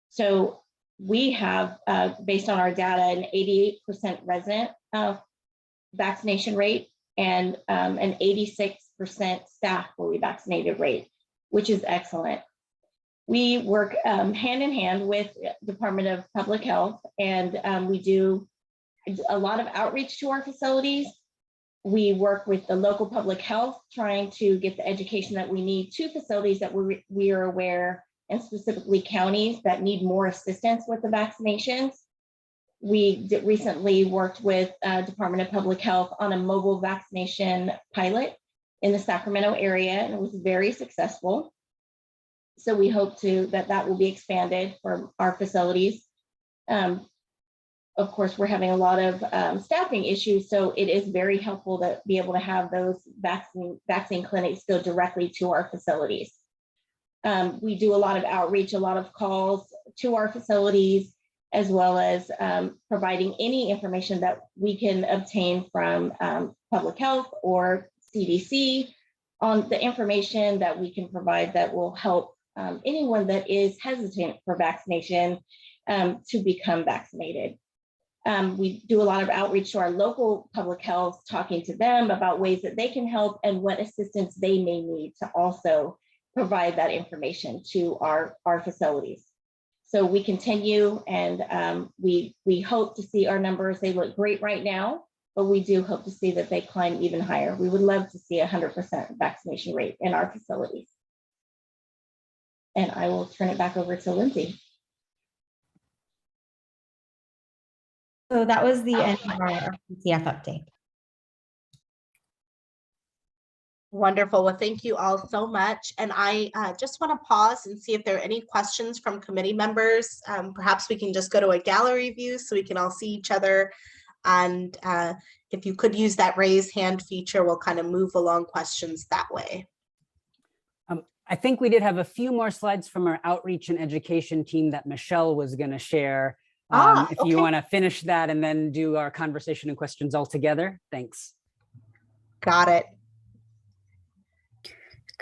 So we have, based on our data, an 88% resident vaccination rate and an 86% staff fully vaccinated rate, which is excellent. We work hand in hand with Department of Public Health, and we do a lot of outreach to our facilities. We work with the local public health, trying to get the education that we need to facilities that we are aware, and specifically counties that need more assistance with the vaccinations. We recently worked with Department of Public Health on a mobile vaccination pilot in the Sacramento area, and it was very successful. So we hope that will be expanded for our facilities. Of course, we're having a lot of staffing issues, so it is very helpful to be able to have those vaccine clinics go directly to our facilities. We do a lot of outreach, a lot of calls to our facilities, as well as providing any information that we can obtain from public health or CDC on the information that we can provide that will help anyone that is hesitant for vaccination to become vaccinated. We do a lot of outreach to our local public health, talking to them about ways that they can help and what assistance they may need to also provide that information to our facilities. So we continue, and we hope to see our numbers. They look great right now, but we do hope to see that they climb even higher. We would love to see 100% vaccination rate in our facilities. And I will turn it back over to Lindsay. So that was the end of our LTCF update. Wonderful. Well, thank you all so much. And I just want to pause and see if there are any questions from committee members. Perhaps we can just go to a gallery view so we can all see each other. And if you could use that raise hand feature, we'll kind of move along questions that way. I think we did have a few more slides from our outreach and education team that Michelle was going to share. If you want to finish that and then do our conversation and questions all together. Thanks. Got it.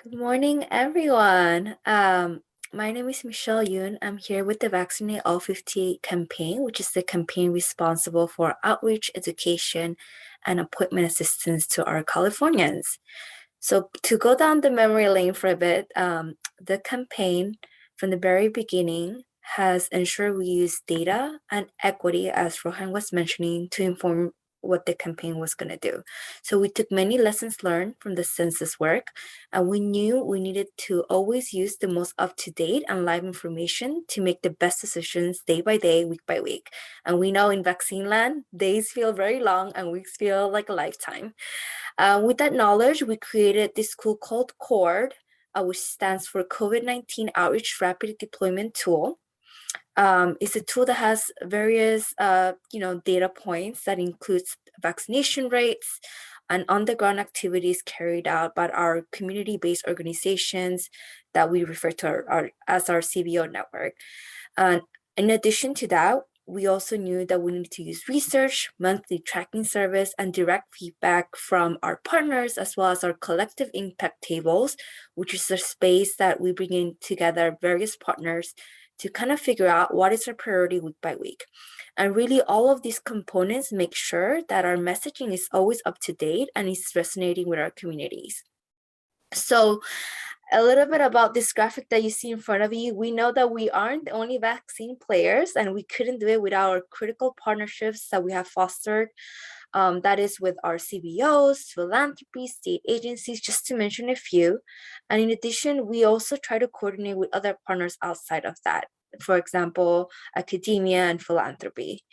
Good morning, everyone. My name is Michelle Yoon. I'm here with the Vaccinate All 58 campaign, which is the campaign responsible for outreach, education, and appointment assistance to our Californians. So to go down the memory lane for a bit, the campaign from the very beginning has ensured we use data and equity, as Rohan was mentioning, to inform what the campaign was going to do. So we took many lessons learned from the census work, and we knew we needed to always use the most up-to-date and live information to make the best decisions day by day, week by week. And we know in vaccine land, days feel very long and weeks feel like a lifetime. With that knowledge, we created this tool called CORD, which stands for COVID-19 Outreach Rapid Deployment Tool. It's a tool that has various, data points that includes vaccination rates and on-the-ground activities carried out by our community-based organizations that we refer to as our CBO network. And in addition to that, we also knew that we needed to use research, monthly tracking service, and direct feedback from our partners, as well as our collective impact tables, which is a space that we bring in together various partners to kind of figure out what is our priority week by week. And really all of these components make sure that our messaging is always up to date and is resonating with our communities. So a little bit about this graphic that you see in front of you. We know that we aren't the only vaccine players, and we couldn't do it without our critical partnerships that we have fostered. That is with our CBOs, philanthropy, state agencies, just to mention a few. And in addition, we also try to coordinate with other partners outside of that. For example, academia and philanthropy.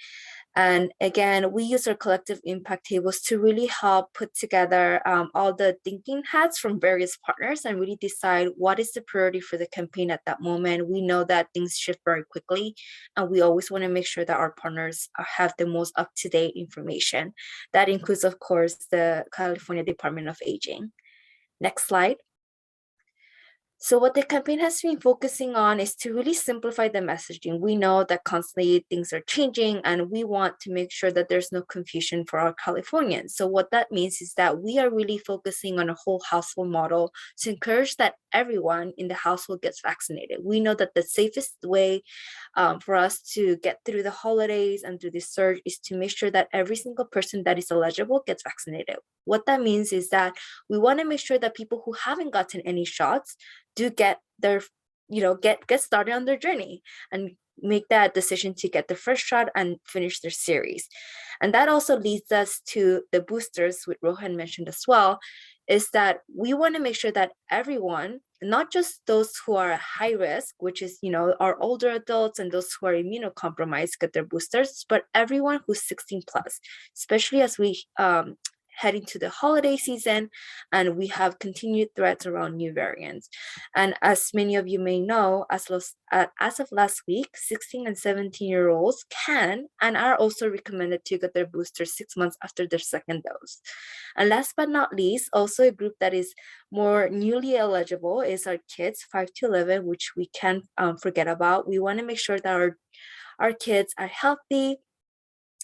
And again, we use our collective impact tables to really help put together all the thinking hats from various partners and really decide what is the priority for the campaign at that moment. We know that things shift very quickly, and we always want to make sure that our partners have the most up-to-date information. That includes, of course, the California Department of Aging. Next slide. So what the campaign has been focusing on is to really simplify the messaging. We know that constantly things are changing, and we want to make sure that there's no confusion for our Californians. So what that means is that we are really focusing on a whole household model to encourage that everyone in the household gets vaccinated. We know that the safest way for us to get through the holidays and through this surge is to make sure that every single person that is eligible gets vaccinated. What that means is that we want to make sure that people who haven't gotten any shots do get their, get started on their journey and make that decision to get the first shot and finish their series. And that also leads us to the boosters, which Rohan mentioned as well, is that we want to make sure that everyone, not just those who are at high risk, which is, our older adults and those who are immunocompromised, get their boosters, but everyone who's 16 plus, especially as we head into the holiday season and we have continued threats around new variants. And as many of you may know, as of last week, 16 and 17-year-olds can and are also recommended to get their booster 6 months after their second dose. And last but not least, also a group that is more newly eligible is our kids 5 to 11, which we can't forget about. We want to make sure that our kids are healthy,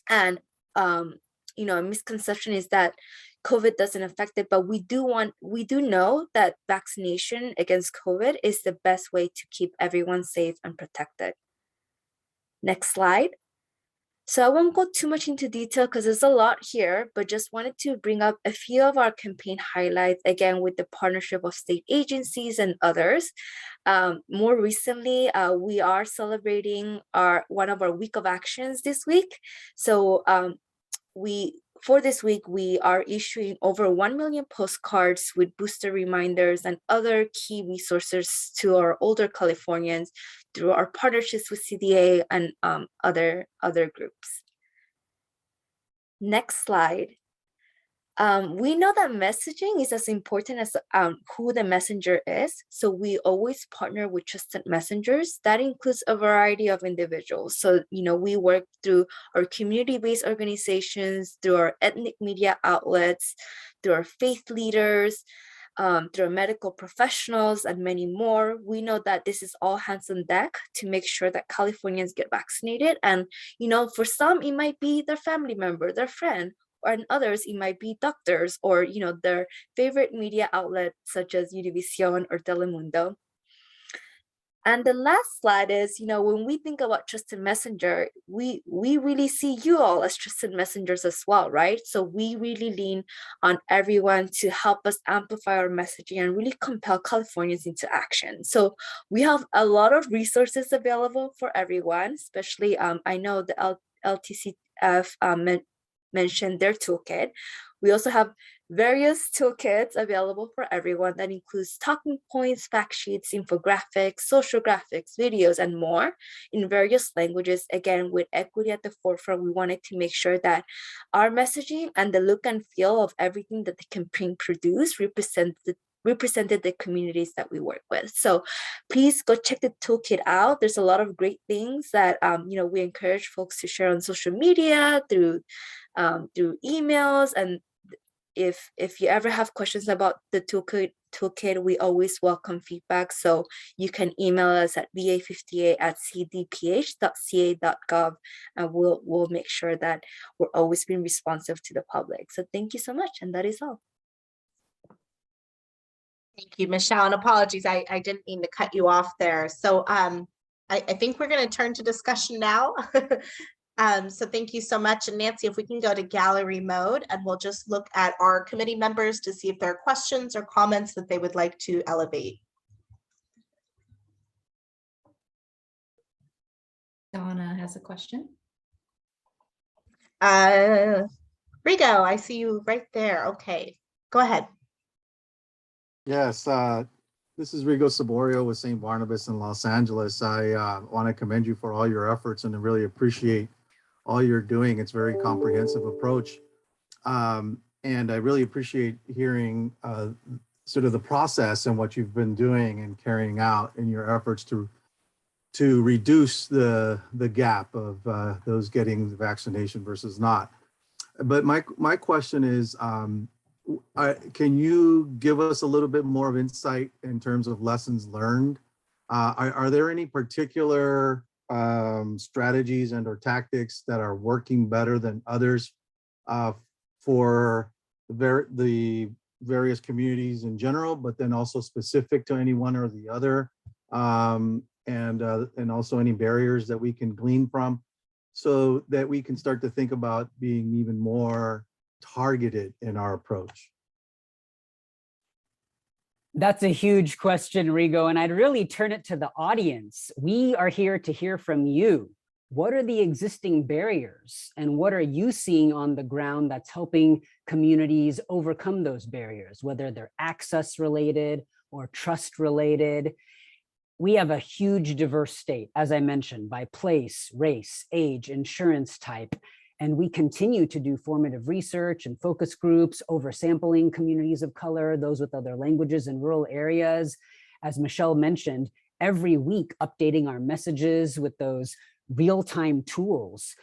and a misconception is that COVID doesn't affect it, but we do know that vaccination against COVID is the best way to keep everyone safe and protected. Next slide. So I won't go too much into detail because there's a lot here, but just wanted to bring up a few of our campaign highlights, again, with the partnership of state agencies and others. More recently, we are celebrating one of our week of actions this week. So for this week, we are issuing over 1 million postcards with booster reminders and other key resources to our older Californians through our partnerships with CDA and other groups. Next slide. We know that messaging is as important as who the messenger is. So we always partner with trusted messengers. That includes a variety of individuals. So, we work through our community-based organizations, through our ethnic media outlets, through our faith leaders, through our medical professionals, and many more. We know that this is all hands on deck to make sure that Californians get vaccinated. And, for some, it might be their family member, their friend, and others, it might be doctors or, their favorite media outlets such as Univision or Telemundo. And the last slide is, when we think about trusted messenger, we really see you all as trusted messengers as well, right? So we really lean on everyone to help us amplify our messaging and really compel Californians into action. So we have a lot of resources available for everyone, especially I know the Ltcf mentioned their toolkit. We also have various toolkits available for everyone that includes talking points, fact sheets, infographics, social graphics, videos, and more in various languages. Again, with equity at the forefront, we wanted to make sure that our messaging and the look and feel of everything that the campaign produced represented the communities that we work with. So please go check the toolkit out. There's a lot of great things that we encourage folks to share on social media, through emails, and if you ever have questions about the toolkit, we always welcome feedback. So you can email us at va58@cdph.ca.gov, and we'll make sure that we're always being responsive to the public. So thank you so much, and that is all. Thank you, Michelle, and apologies, I didn't mean to cut you off there. So I think we're going to turn to discussion now. So thank you so much. And Nancy, if we can go to gallery mode, and we'll just look at our committee members to see if there are questions or comments that they would like to elevate. Donna has a question. Rigo, I see you right there. Okay, go ahead. Yes, this is Rigo Saborio with St. Barnabas in Los Angeles. I want to commend you for all your efforts and to really appreciate all you're doing. It's a very comprehensive approach. And I really appreciate hearing sort of the process and what you've been doing and carrying out in your efforts to reduce the gap of those getting the vaccination versus not. But my question is, can you give us a little bit more of insight in terms of lessons learned? Are there any particular strategies and or tactics that are working better than others for the various communities in general, but then also specific to any one or the other, and also any barriers that we can glean from, so that we can start to think about being even more targeted in our approach? That's a huge question, Rigo, and I'd really turn it to the audience. We are here to hear from you. What are the existing barriers, and what are you seeing on the ground that's helping communities overcome those barriers, whether they're access related or trust related? We have a huge diverse state, as I mentioned, by place, race, age, insurance type. And we continue to do formative research and focus groups, oversampling communities of color, those with other languages in rural areas. As Michelle mentioned, every week updating our messages with those real-time tools,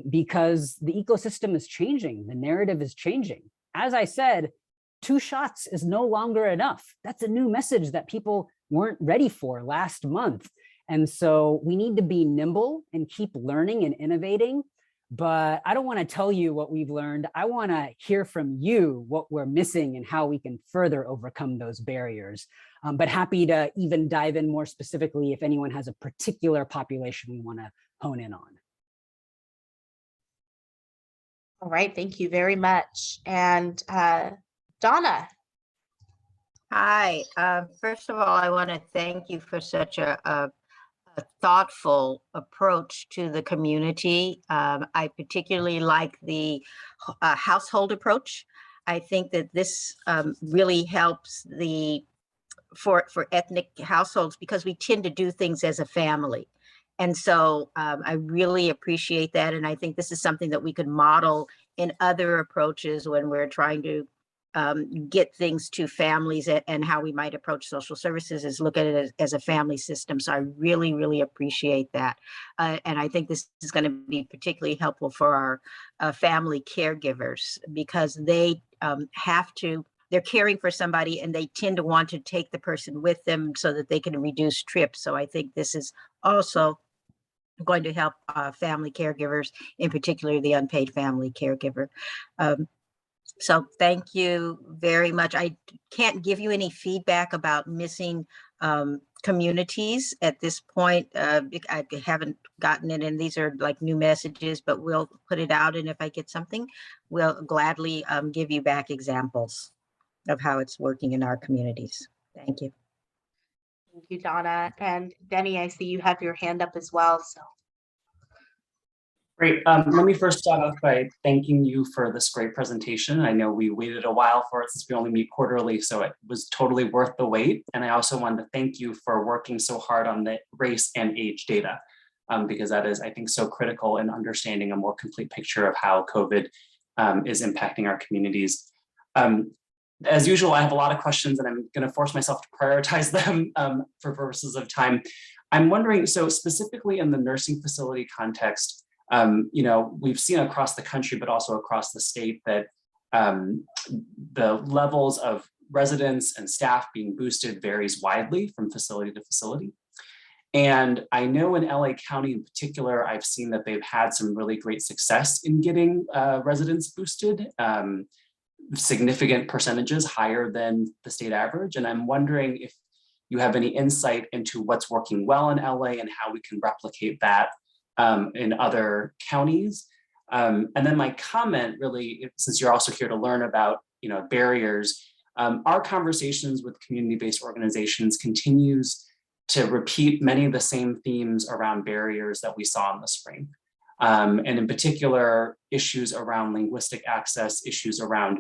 because the ecosystem is changing, the narrative is changing. As I said, 2 shots is no longer enough. That's a new message that people weren't ready for last month. And so we need to be nimble and keep learning and innovating. But I don't want to tell you what we've learned. I want to hear from you what we're missing and how we can further overcome those barriers. But happy to even dive in more specifically if anyone has a particular population we want to hone in on. All right, thank you very much. And Donna. Hi, first of all, I want to thank you for such a thoughtful approach to the community. I particularly like the household approach. I think that this really helps for ethnic households, because we tend to do things as a family. And so I really appreciate that. And I think this is something that we could model in other approaches when we're trying to get things to families, and how we might approach social services is look at it as a family system. So I really, really appreciate that. And I think this is going to be particularly helpful for our family caregivers, because they they're caring for somebody and they tend to want to take the person with them so that they can reduce trips. So I think this is also going to help family caregivers, in particular the unpaid family caregiver. So thank you very much. I can't give you any feedback about missing communities at this point. I haven't gotten it, and these are like new messages, but we'll put it out. And if I get something, we'll gladly give you back examples of how it's working in our communities. Thank you. Thank you, Donna. And Denny, I see you have your hand up as well. So. Great. Let me first start off by thanking you for this great presentation. I know we waited a while for it since we only meet quarterly, so it was totally worth the wait. And I also wanted to thank you for working so hard on the race and age data, because that is, I think, so critical in understanding a more complete picture of how COVID is impacting our communities. As usual, I have a lot of questions and I'm going to force myself to prioritize them for purposes of time. I'm wondering, so specifically in the nursing facility context, we've seen across the country, but also across the state that the levels of residents and staff being boosted varies widely from facility to facility. And I know in LA County in particular, I've seen that they've had some really great success in getting residents boosted, significant percentages higher than the state average. And I'm wondering if you have any insight into what's working well in LA and how we can replicate that in other counties. And then my comment really, since you're also here to learn about barriers, our conversations with community-based organizations continues to repeat many of the same themes around barriers that we saw in the spring. And in particular, issues around linguistic access, issues around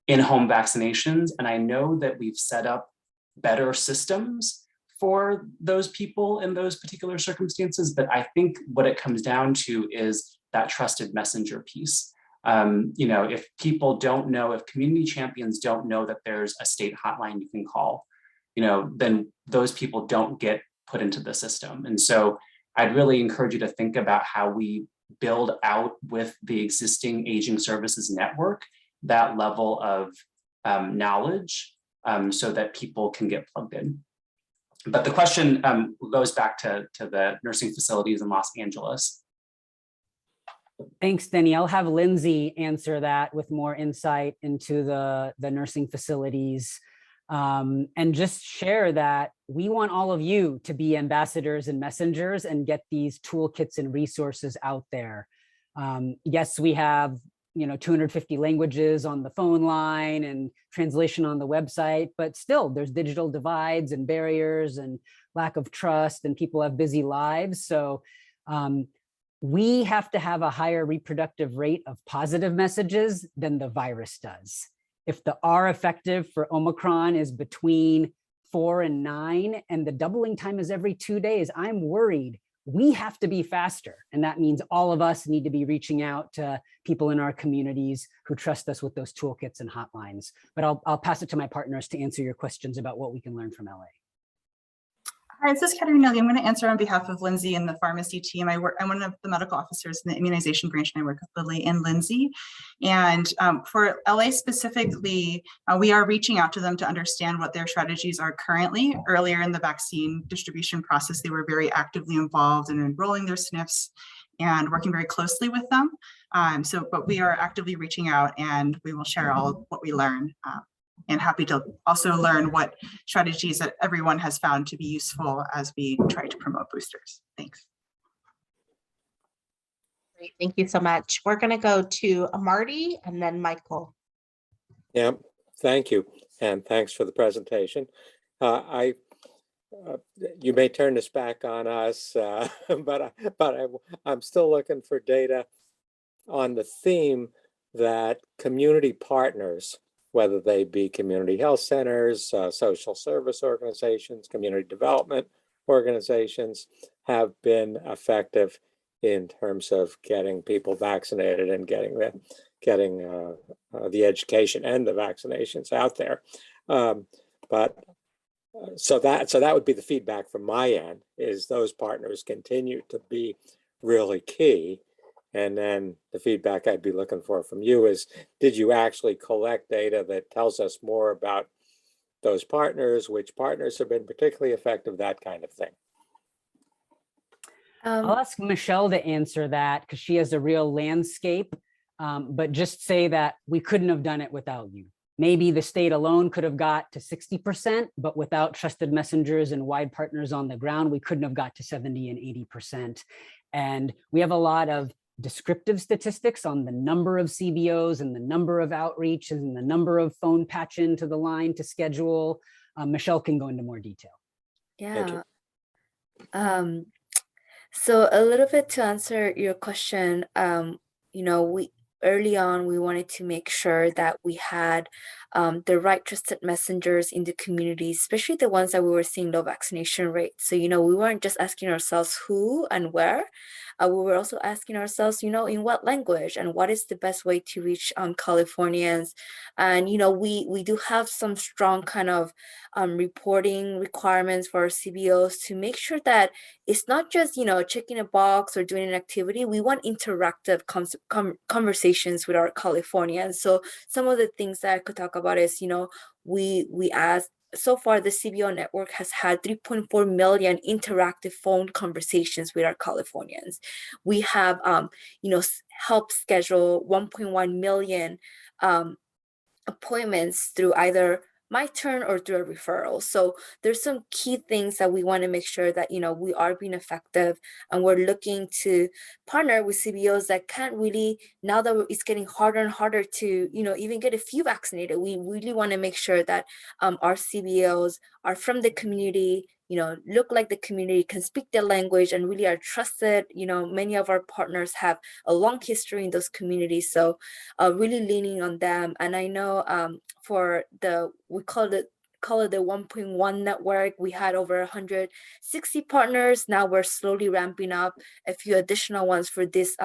in-home vaccinations. And I know that we've set up better systems for those people in those particular circumstances, but I think what it comes down to is that trusted messenger piece. If people don't know, if community champions don't know that there's a state hotline you can call, then those people don't get put into the system. And so I'd really encourage you to think about how we build out with the existing aging services network that level of knowledge so that people can get plugged in. But the question goes back to the nursing facilities in Los Angeles. Thanks, Denny. I'll have Lindsay answer that with more insight into the nursing facilities. And just share that we want all of you to be ambassadors and messengers and get these toolkits and resources out there. Yes, we have 250 languages on the phone line and translation on the website, but still there's digital divides and barriers and lack of trust, and people have busy lives. So we have to have a higher reproductive rate of positive messages than the virus does. If the R effective for Omicron is between 4 and 9, and the doubling time is every 2 days, I'm worried. We have to be faster. And that means all of us need to be reaching out to people in our communities who trust us with those toolkits and hotlines. But I'll pass it to my partners to answer your questions about what we can learn from LA. Hi, this is Katerina. I'm going to answer on behalf of Lindsay and the pharmacy team. I'm one of the medical officers in the immunization branch, and I work with Lily and Lindsay. And for LA specifically, we are reaching out to them to understand what their strategies are currently. Earlier in the vaccine distribution process, they were very actively involved in enrolling their SNFs and working very closely with them. But we are actively reaching out, and we will share all of what we learn. And happy to also learn what strategies that everyone has found to be useful as we try to promote boosters. Thanks. Great, thank you so much. We're going to go to Marty and then Michael. Yeah, thank you. And thanks for the presentation. You may turn this back on us, but I'm still looking for data on the theme that community partners, whether they be community health centers, social service organizations, community development organizations, have been effective in terms of getting people vaccinated and getting the education and the vaccinations out there. So that would be the feedback from my end, is those partners continue to be really key. And then the feedback I'd be looking for from you is, did you actually collect data that tells us more about those partners, which partners have been particularly effective, that kind of thing? I'll ask Michelle to answer that because she has a real landscape, but just say that we couldn't have done it without you. Maybe the state alone could have got to 60%, but without trusted messengers and wide partners on the ground, we couldn't have got to 70 and 80%. And we have a lot of descriptive statistics on the number of CBOs and the number of outreach and the number of phone patch into the line to schedule. Michelle can go into more detail. Yeah. So a little bit to answer your question, we early on, we wanted to make sure that we had the right trusted messengers in the community, especially the ones that we were seeing low vaccination rates. So, we weren't just asking ourselves who and where, we were also asking ourselves, in what language and what is the best way to reach Californians. And, we do have some strong kind of reporting requirements for our CBOs to make sure that it's not just, checking a box or doing an activity. We want interactive conversations with our Californians. So some of the things that I could talk about is, we asked, so far the CBO network has had 3.4 million interactive phone conversations with our Californians. We have, helped schedule 1.1 million appointments through either My Turn or through a referral. So there's some key things that we want to make sure that, we are being effective, and we're looking to partner with CBOs that can't really, now that it's getting harder and harder to, even get a few vaccinated, we really want to make sure that our CBOs are from the community, look like the community, can speak their language, and really are trusted. Many of our partners have a long history in those communities. So really leaning on them. And I know for we call it the 1.1 network, we had over 160 partners. Now we're slowly ramping up a few additional ones for this,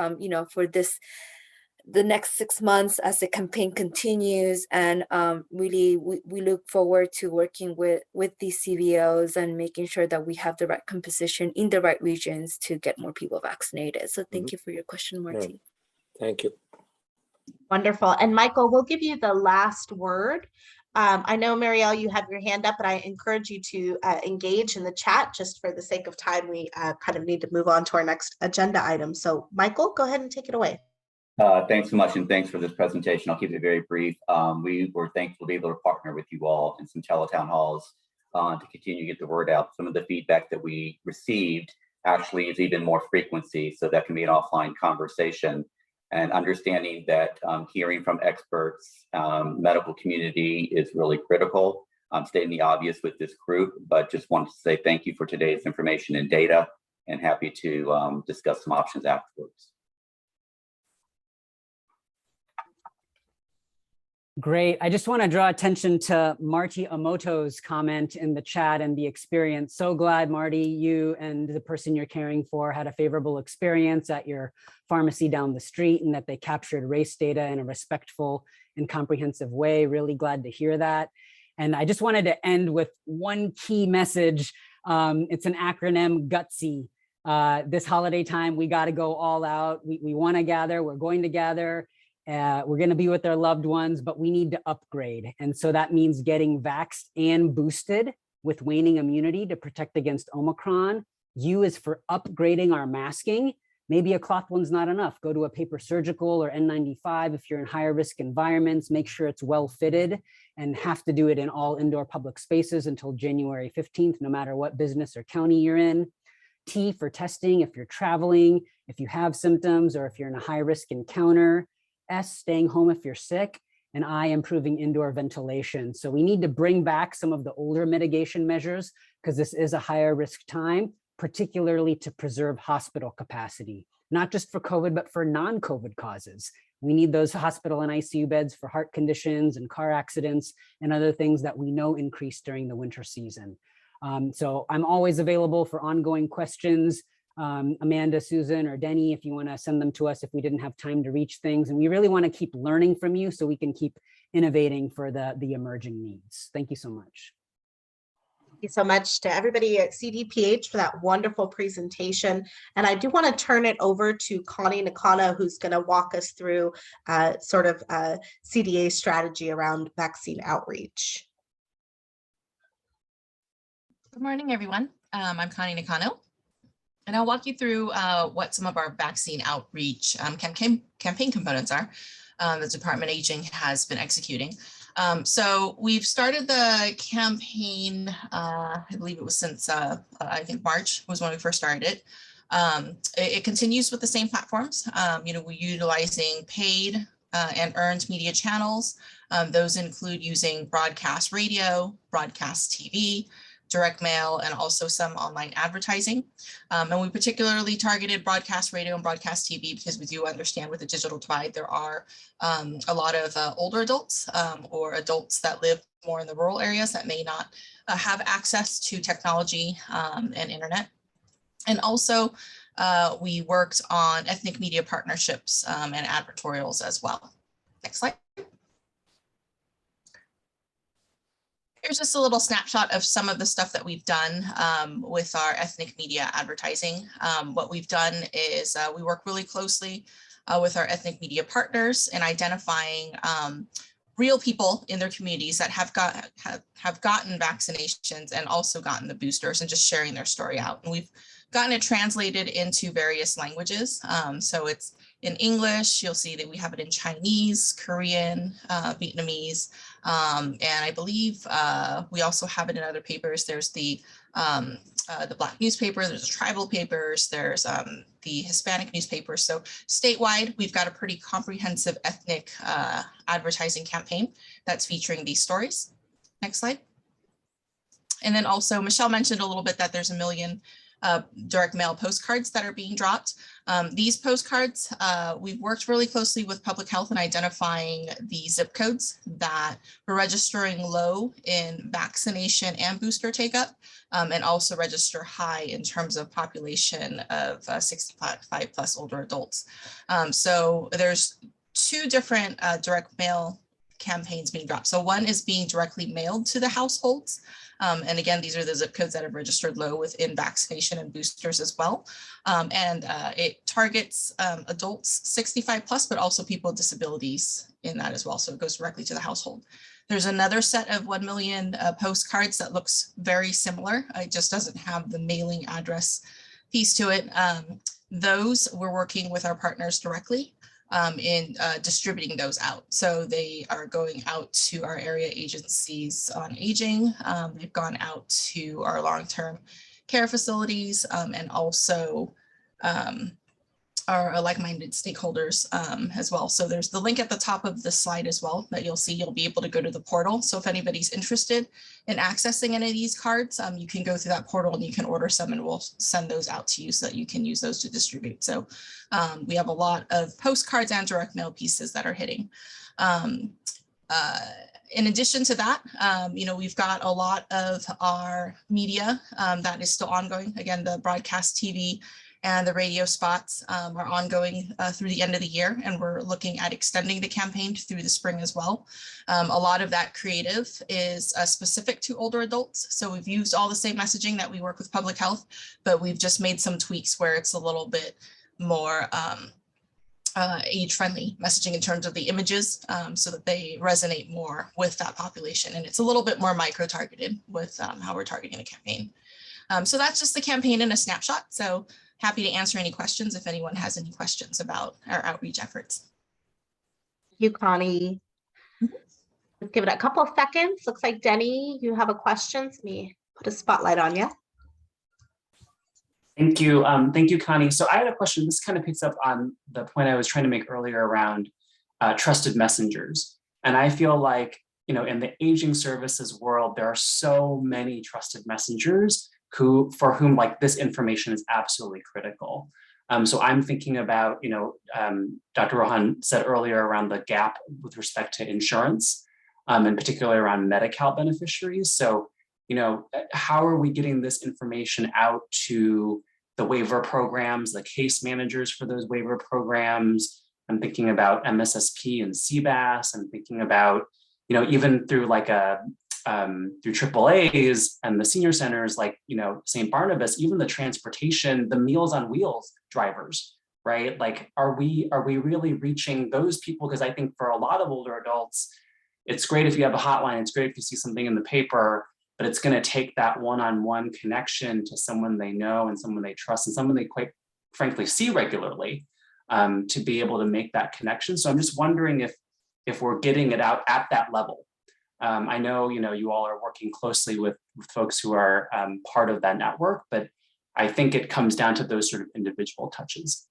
the next 6 months as the campaign continues. And really, we look forward to working with these CBOs and making sure that we have the right composition in the right regions to get more people vaccinated. So thank you for your question, Marty. Thank you. Wonderful. And Michael, we'll give you the last word. I know, Marielle, you have your hand up, but I encourage you to engage in the chat just for the sake of time. We kind of need to move on to our next agenda item. So Michael, go ahead and take it away. Thanks so much, and thanks for this presentation. I'll keep it very brief. We were thankful to be able to partner with you all in some teletown halls to continue to get the word out. Some of the feedback that we received actually is even more frequency, so that can be an offline conversation. And understanding that hearing from experts, medical community is really critical. I'm stating the obvious with this group, but just wanted to say thank you for today's information and data, and happy to discuss some options afterwards. Great. I just want to draw attention to Marty Amoto's comment in the chat and the experience. So glad, Marty, you and the person you're caring for had a favorable experience at your pharmacy down the street, and that they captured race data in a respectful and comprehensive way. Really glad to hear that. And I just wanted to end with one key message. It's an acronym, GUTSY. This holiday time, we got to go all out. We want to gather. We're going to gather. We're going to be with our loved ones, but we need to upgrade. And so that means getting vaxxed and boosted with waning immunity to protect against Omicron. U is for upgrading our masking. Maybe a cloth one's not enough. Go to a paper surgical or N95 if you're in higher risk environments. Make sure it's well fitted, and have to do it in all indoor public spaces until January 15th, no matter what business or county you're in. T for testing if you're traveling, if you have symptoms, or if you're in a high risk encounter. S, staying home if you're sick, and I, improving indoor ventilation. So we need to bring back some of the older mitigation measures, because this is a higher risk time, particularly to preserve hospital capacity, not just for COVID, but for non-COVID causes. We need those hospital and ICU beds for heart conditions and car accidents and other things that we know increase during the winter season. So I'm always available for ongoing questions. Amanda, Susan, or Denny, if you want to send them to us if we didn't have time to reach things. And we really want to keep learning from you so we can keep innovating for the emerging needs. Thank you so much. Thank you so much to everybody at CDPH for that wonderful presentation. And I do want to turn it over to Connie Nakano, who's going to walk us through sort of CDA strategy around vaccine outreach. Good morning, everyone. I'm Connie Nakano. And I'll walk you through what some of our vaccine outreach campaign components are that Department of Aging has been executing. So we've started the campaign, I believe it was since, I think March was when we first started it. It continues with the same platforms. We're utilizing paid and earned media channels. Those include using broadcast radio, broadcast TV, direct mail, and also some online advertising. And we particularly targeted broadcast radio and broadcast TV because we do understand with the digital divide, there are a lot of older adults or adults that live more in the rural areas that may not have access to technology and internet. And also we worked on ethnic media partnerships and advertorials as well. Next slide. Here's just a little snapshot of some of the stuff that we've done with our ethnic media advertising. What we've done is we work really closely with our ethnic media partners in identifying real people in their communities that have gotten vaccinations and also gotten the boosters, and just sharing their story out. And we've gotten it translated into various languages. So it's in English, you'll see that we have it in Chinese, Korean, Vietnamese, and I believe we also have it in other papers. There's the Black newspaper, there's the tribal papers, there's the Hispanic newspapers. So statewide, we've got a pretty comprehensive ethnic advertising campaign that's featuring these stories. Next slide. And then also Michelle mentioned a little bit that there's 1 million direct mail postcards that are being dropped. These postcards, we've worked really closely with public health in identifying the zip codes that were registering low in vaccination and booster take-up, and also register high in terms of population of 65 plus older adults. So there's 2 different direct mail campaigns being dropped. So one is being directly mailed to the households. And again, these are the zip codes that have registered low within vaccination and boosters as well. And it targets adults 65 plus, but also people with disabilities in that as well. So it goes directly to the household. There's another set of 1 million postcards that looks very similar. It just doesn't have the mailing address piece to it. Those we're working with our partners directly in distributing those out. So they are going out to our area agencies on aging. They've gone out to our long-term care facilities and also our like-minded stakeholders as well. So there's the link at the top of the slide as well that you'll see. You'll be able to go to the portal. So if anybody's interested in accessing any of these cards, you can go through that portal and you can order some, and we'll send those out to you so that you can use those to distribute. So we have a lot of postcards and direct mail pieces that are hitting. In addition to that, we've got a lot of our media that is still ongoing. Again, the broadcast TV and the radio spots are ongoing through the end of the year, and we're looking at extending the campaign through the spring as well. A lot of that creative is specific to older adults. So we've used all the same messaging that we work with public health, but we've just made some tweaks where it's a little bit more age-friendly messaging in terms of the images so that they resonate more with that population. And it's a little bit more micro-targeted with how we're targeting the campaign. So that's just the campaign in a snapshot. So happy to answer any questions if anyone has any questions about our outreach efforts. Thank you, Connie. Let's give it a couple of seconds. Looks like Denny, you have a question. Let me put a spotlight on you. Thank you. Thank you, Connie. So I had a question. This kind of picks up on the point I was trying to make earlier around trusted messengers. And I feel like, in the aging services world, there are so many trusted messengers for whom like this information is absolutely critical. So I'm thinking about, Dr. Rohan said earlier around the gap with respect to insurance, and particularly around Medi-Cal beneficiaries. So, how are we getting this information out to the waiver programs, the case managers for those waiver programs? I'm thinking about MSSP and Cbss. I'm thinking about, even through like through AAAs and the senior centers like, St. Barnabas, even the transportation, the Meals on Wheels drivers, right? Like, are we really reaching those people? Because I think for a lot of older adults, it's great if you have a hotline, it's great if you see something in the paper, but it's going to take that one-on-one connection to someone they know and someone they trust and someone they quite frankly see regularly to be able to make that connection. So I'm just wondering if we're getting it out at that level. I know, you all are working closely with folks who are part of that network, but I think it comes down to those sort of individual touches.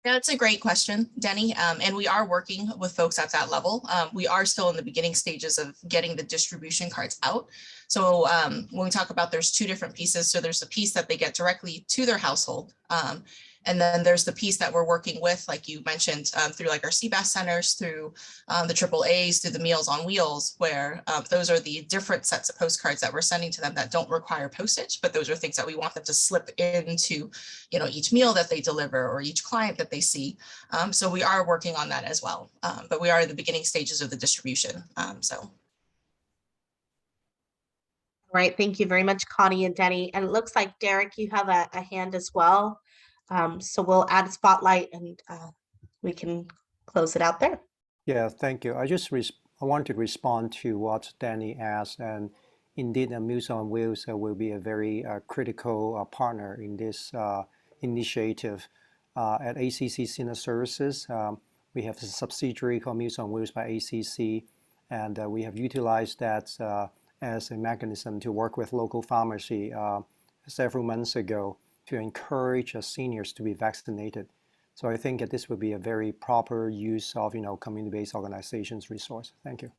Yeah, that's a great question, Denny. And we are working with folks at that level. We are still in the beginning stages of getting the distribution cards out. So when we talk about, there's two different pieces. So there's the piece that they get directly to their household. And then there's the piece that we're working with, like you mentioned, through like our Cbss centers, through the AAAs, through the Meals on Wheels, where those are the different sets of postcards that we're sending to them that don't require postage, but those are things that we want them to slip into, each meal that they deliver or each client that they see. So we are working on that as well, but we are in the beginning stages of the distribution. All right, thank you very much, Connie and Denny. And it looks like Derek, you have a hand as well. So we'll add a spotlight and we can close it out there. Yeah, thank you. I want to respond to what Danny asked, and indeed, Meals on Wheels will be a very critical partner in this initiative. At ACC Senior Services, we have a subsidiary called Meals on Wheels by ACC, and we have utilized that as a mechanism to work with local pharmacy several months ago to encourage seniors to be vaccinated. So I think that this would be a very proper use of, community-based organizations' resource. Thank you.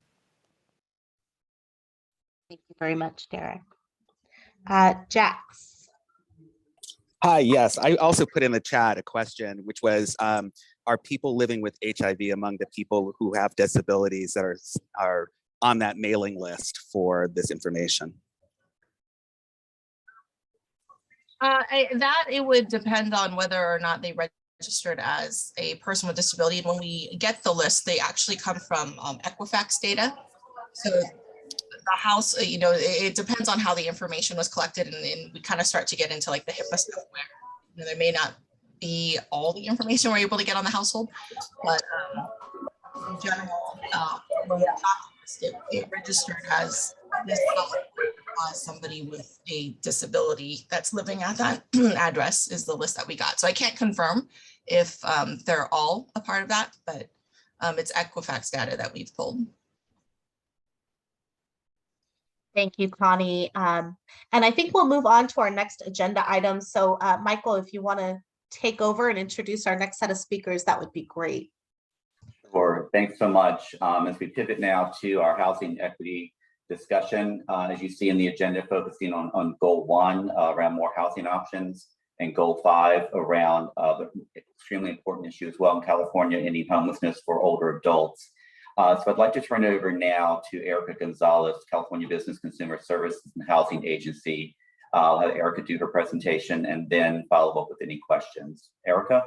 Thank you very much, Derek. Jax. Hi, yes. I also put in the chat a question, which was, are people living with HIV among the people who have disabilities that are on that mailing list for this information? It would depend on whether or not they registered as a person with disability. And when we get the list, they actually come from Equifax data. So the house, it depends on how the information was collected, and we kind of start to get into like the HIPAA stuff where there may not be all the information we're able to get on the household, but in general, when we're talking, it registered as this somebody with a disability that's living at that address is the list that we got. So I can't confirm if they're all a part of that, but it's Equifax data that we've pulled. Thank you, Connie. And I think we'll move on to our next agenda item. So Michael, if you want to take over and introduce our next set of speakers, that would be great. Sure, thanks so much. As we pivot now to our housing equity discussion, as you see in the agenda, focusing on goal 1 around more housing options, and goal 5 around the extremely important issue as well in California, ending homelessness for older adults. So I'd like to turn it over now to Erica Gonzalez, California Business Consumer Services and Housing Agency. I'll have Erica do her presentation and then follow up with any questions. Erica?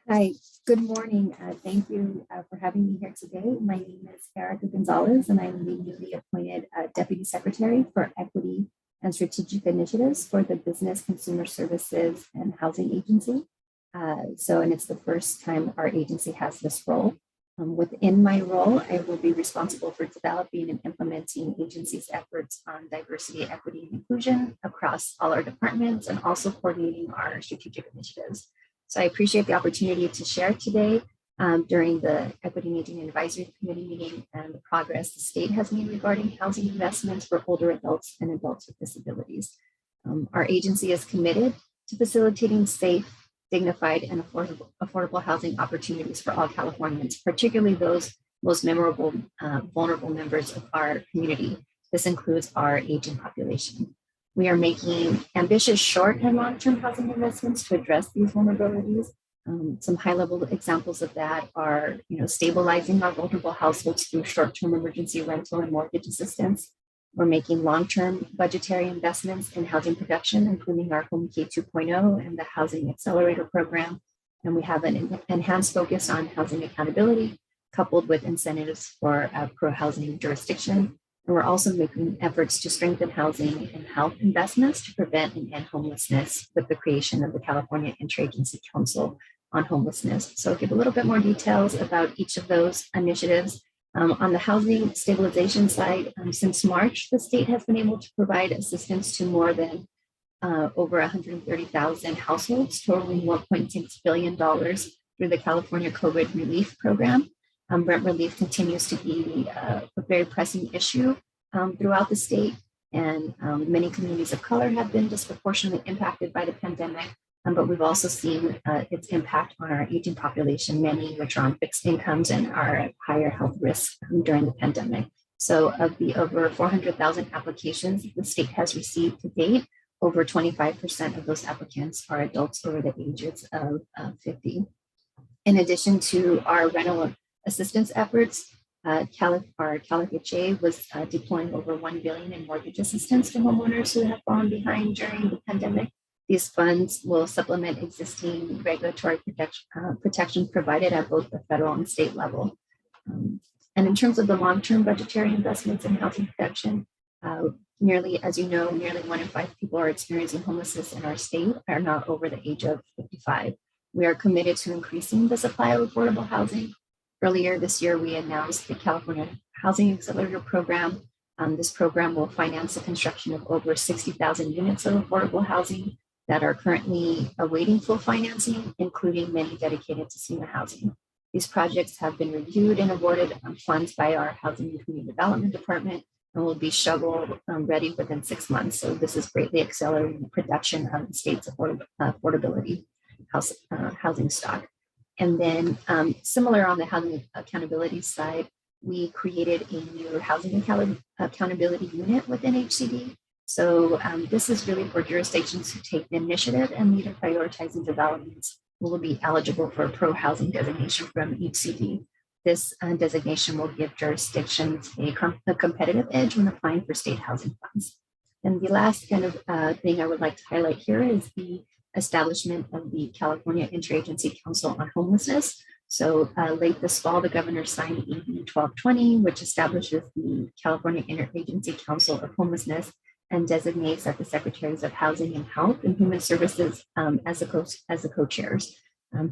Hi, good morning. Thank you for having me here today. My name is Erica Gonzalez, and I'm the newly appointed Deputy Secretary for Equity and Strategic Initiatives for the Business Consumer Services and Housing Agency. And it's the first time our agency has this role. Within my role, I will be responsible for developing and implementing agency's efforts on diversity, equity, and inclusion across all our departments, and also coordinating our strategic initiatives. So I appreciate the opportunity to share today during the Equity and Aging Advisory Committee meeting and the progress the state has made regarding housing investments for older adults and adults with disabilities. Our agency is committed to facilitating safe, dignified, and affordable housing opportunities for all Californians, particularly those most memorable, vulnerable members of our community. This includes our aging population. We are making ambitious short and long-term housing investments to address these vulnerabilities. Some high-level examples of that are, stabilizing our vulnerable households through short-term emergency rental and mortgage assistance. We're making long-term budgetary investments in housing production, including our Home K 2.0 and the Housing Accelerator program. And we have an enhanced focus on housing accountability, coupled with incentives for pro-housing jurisdiction. And we're also making efforts to strengthen housing and health investments to prevent and end homelessness with the creation of the California Interagency Council on Homelessness. So I'll give a little bit more details about each of those initiatives On the housing stabilization side, since March, the state has been able to provide assistance to more than over 130,000 households, totaling $1.6 billion through the California COVID Relief Program. Rent relief continues to be a very pressing issue throughout the state, and many communities of color have been disproportionately impacted by the pandemic. But we've also seen its impact on our aging population, many which are on fixed incomes and are at higher health risk during the pandemic. So of the over 400,000 applications the state has received to date, over 25% of those applicants are adults over the ages of 50. In addition to our rental assistance efforts, our CalFHA was deploying over $1 billion in mortgage assistance to homeowners who have fallen behind during the pandemic. These funds will supplement existing regulatory protection provided at both the federal and state level. And in terms of the long-term budgetary investments in housing protection, as you know, nearly 1 in 5 people are experiencing homelessness in our state are not over the age of 55. We are committed to increasing the supply of affordable housing. Earlier this year, we announced the California Housing Accelerator program. This program will finance the construction of over 60,000 units of affordable housing that are currently awaiting full financing, including many dedicated to senior housing. These projects have been reviewed and awarded funds by our Housing and Community Development Department and will be shovel ready within 6 months. So this is greatly accelerating the production of the state's affordability housing stock. And then similar on the housing accountability side, we created a new housing accountability unit within HCD. So this is really for jurisdictions who take the initiative and lead in prioritizing developments who will be eligible for a pro-housing designation from HCD. This designation will give jurisdictions a competitive edge when applying for state housing funds. And the last kind of thing I would like to highlight here is the establishment of the California Interagency Council on Homelessness. So late this fall, the governor signed EB 1220, which establishes the California Interagency Council of Homelessness and designates that the Secretaries of Housing and Health and Human Services as the co-chairs.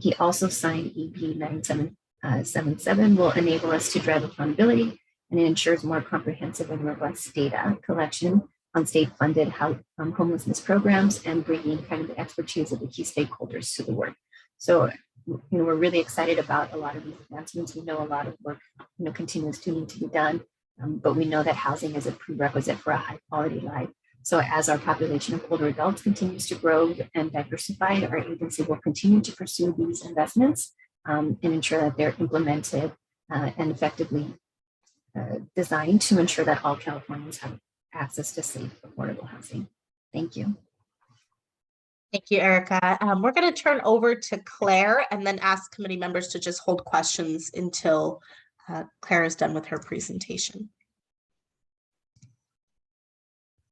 He also signed EB 9777, will enable us to drive accountability, and it ensures more comprehensive and robust data collection on state-funded homelessness programs and bringing kind of the expertise of the key stakeholders to the work. So, we're really excited about a lot of these advancements. We know a lot of work, continues to need to be done. But we know that housing is a prerequisite for a high quality life. So as our population of older adults continues to grow and diversify, our agency will continue to pursue these investments and ensure that they're implemented and effectively designed to ensure that all Californians have access to safe, affordable housing. Thank you. Thank you, Erica. We're going to turn over to Claire and then ask committee members to just hold questions until Claire is done with her presentation.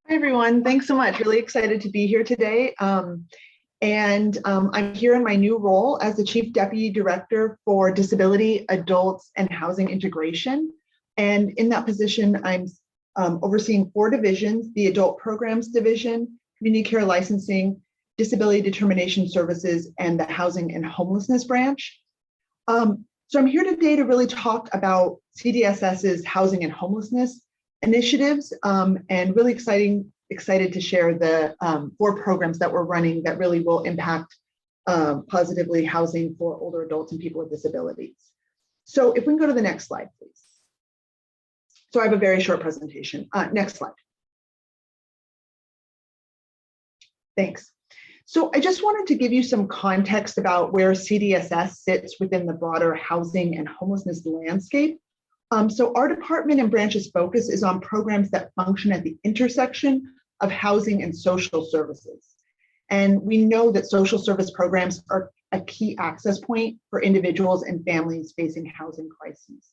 Hi, everyone. Thanks so much. Really excited to be here today. I'm here in my new role as the Chief Deputy Director for Disability, Adults, and Housing Integration. And in that position, I'm overseeing 4 divisions: the Adult Programs Division, Community Care Licensing, Disability Determination Services, and the Housing and Homelessness Branch. So I'm here today to really talk about CDSS's housing and homelessness initiatives, and really excited to share the 4 programs that we're running that really will impact positively housing for older adults and people with disabilities. So if we can go to the next slide, please. So I have a very short presentation. Next slide. Thanks. So I just wanted to give you some context about where CDSS sits within the broader housing and homelessness landscape. So our department and branch's focus is on programs that function at the intersection of housing and social services. And we know that social service programs are a key access point for individuals and families facing housing crises.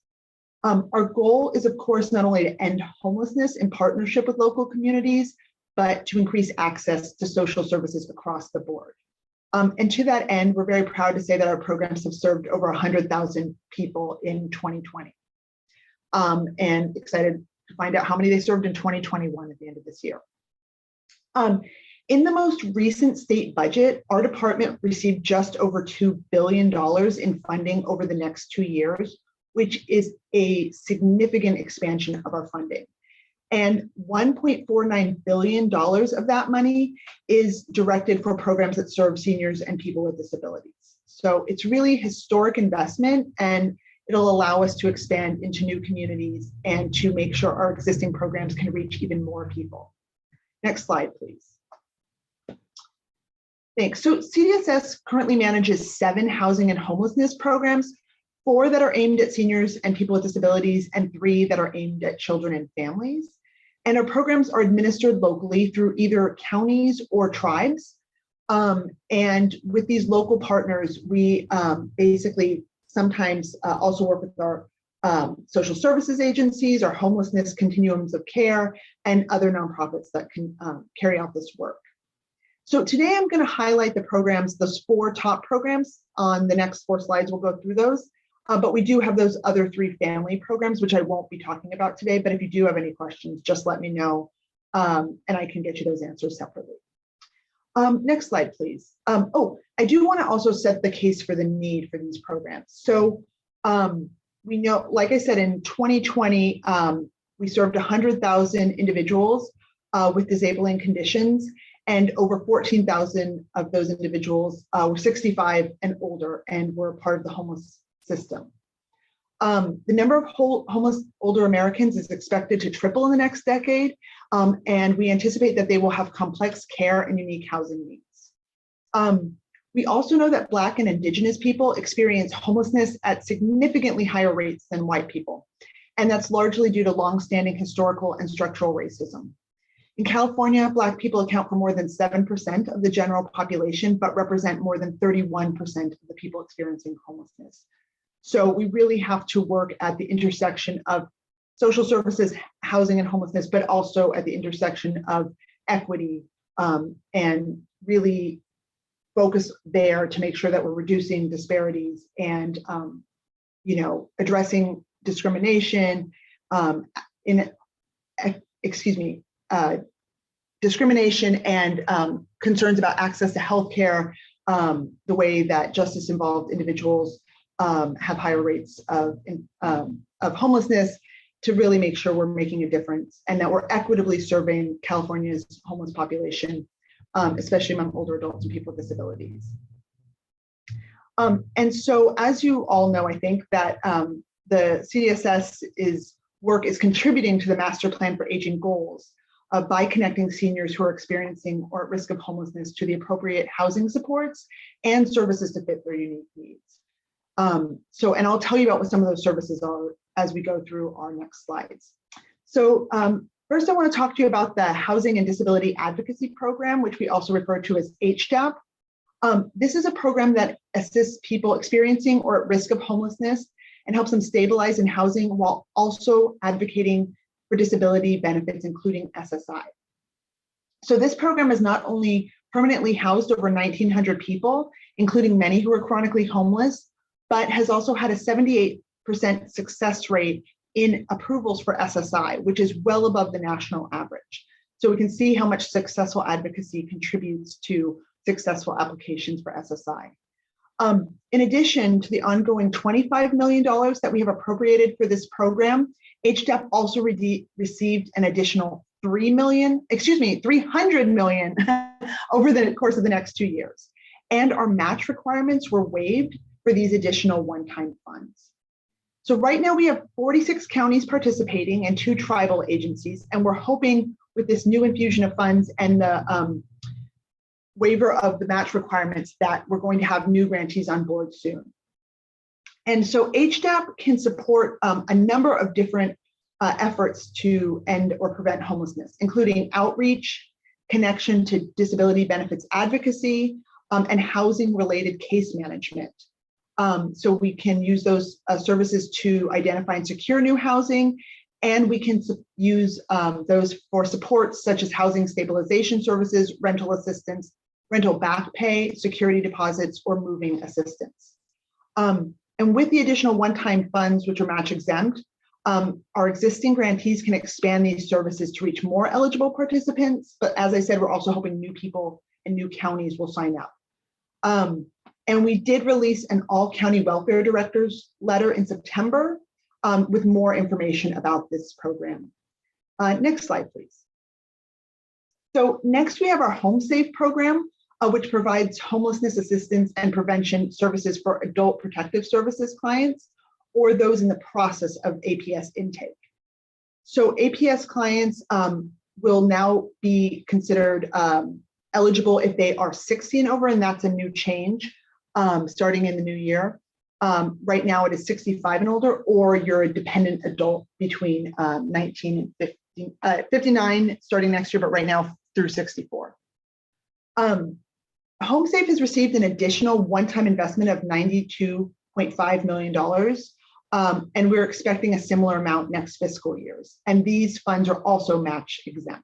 Our goal is, of course, not only to end homelessness in partnership with local communities, but to increase access to social services across the board. And to that end, we're very proud to say that our programs have served over 100,000 people in 2020. And excited to find out how many they served in 2021 at the end of this year. In the most recent state budget, our department received just over $2 billion in funding over the next 2 years, which is a significant expansion of our funding. And $1.49 billion of that money is directed for programs that serve seniors and people with disabilities. So it's really historic investment, and it'll allow us to expand into new communities and to make sure our existing programs can reach even more people. Next slide, please. Thanks. So CDSS currently manages 7 housing and homelessness programs, 4 that are aimed at seniors and people with disabilities, and 3 that are aimed at children and families. And our programs are administered locally through either counties or tribes. And with these local partners, we basically sometimes also work with our social services agencies, our homelessness continuums of care, and other nonprofits that can carry out this work. So today I'm going to highlight the programs, those 4 top programs. On the next 4 slides, we'll go through those. But we do have those other 3 family programs, which I won't be talking about today. But if you do have any questions, just let me know, and I can get you those answers separately. Next slide, please. Oh, I do want to also set the case for the need for these programs. So we know, like I said, in 2020, we served 100,000 individuals with disabling conditions, and over 14,000 of those individuals were 65 and older and were part of the homeless system. The number of homeless older Americans is expected to triple in the next decade, and we anticipate that they will have complex care and unique housing needs. We also know that Black and Indigenous people experience homelessness at significantly higher rates than white people, and that's largely due to longstanding historical and structural racism. In California, Black people account for more than 7% of the general population, but represent more than 31% of the people experiencing homelessness. So we really have to work at the intersection of social services, housing, and homelessness, but also at the intersection of equity, and really focus there to make sure that we're reducing disparities and addressing discrimination, discrimination and concerns about access to healthcare, the way that justice-involved individuals have higher rates of homelessness, to really make sure we're making a difference and that we're equitably serving California's homeless population, especially among older adults and people with disabilities. And so, as you all know, I think that the CDSS work is contributing to the Master Plan for Aging goals by connecting seniors who are experiencing or at risk of homelessness to the appropriate housing supports and services to fit their unique needs. And I'll tell you about what some of those services are as we go through our next slides. So first, I want to talk to you about the Housing and Disability Advocacy Program, which we also refer to as Hdap. This is a program that assists people experiencing or at risk of homelessness and helps them stabilize in housing while also advocating for disability benefits, including SSI. So this program has not only permanently housed over 1,900 people, including many who are chronically homeless, but has also had a 78% success rate in approvals for SSI, which is well above the national average. So we can see how much successful advocacy contributes to successful applications for SSI. In addition to the ongoing $25 million that we have appropriated for this program, Hdap also received an additional $300 million over the course of the next 2 years. And our match requirements were waived for these additional one-time funds. So right now we have 46 counties participating and 2 tribal agencies, and we're hoping with this new infusion of funds and the waiver of the match requirements that we're going to have new grantees on board soon. And so Hdap can support a number of different efforts to end or prevent homelessness, including outreach, connection to disability benefits advocacy, and housing-related case management. So we can use those services to identify and secure new housing, and we can use those for supports such as housing stabilization services, rental assistance, rental back pay, security deposits, or moving assistance. And with the additional one-time funds, which are match exempt, our existing grantees can expand these services to reach more eligible participants. But as I said, we're also hoping new people and new counties will sign up. And we did release an all county welfare directors letter in September with more information about this program. Next slide, please. So next we have our Home Safe program, which provides homelessness assistance and prevention services for adult protective services clients or those in the process of APS intake. So APS clients will now be considered eligible if they are 60 and over, and that's a new change starting in the new year. Right now it is 65 and older, or you're a dependent adult between 19 and 59 starting next year, but right now through 64. HomeSafe has received an additional one-time investment of $92.5 million, and we're expecting a similar amount next fiscal years. And these funds are also match exempt.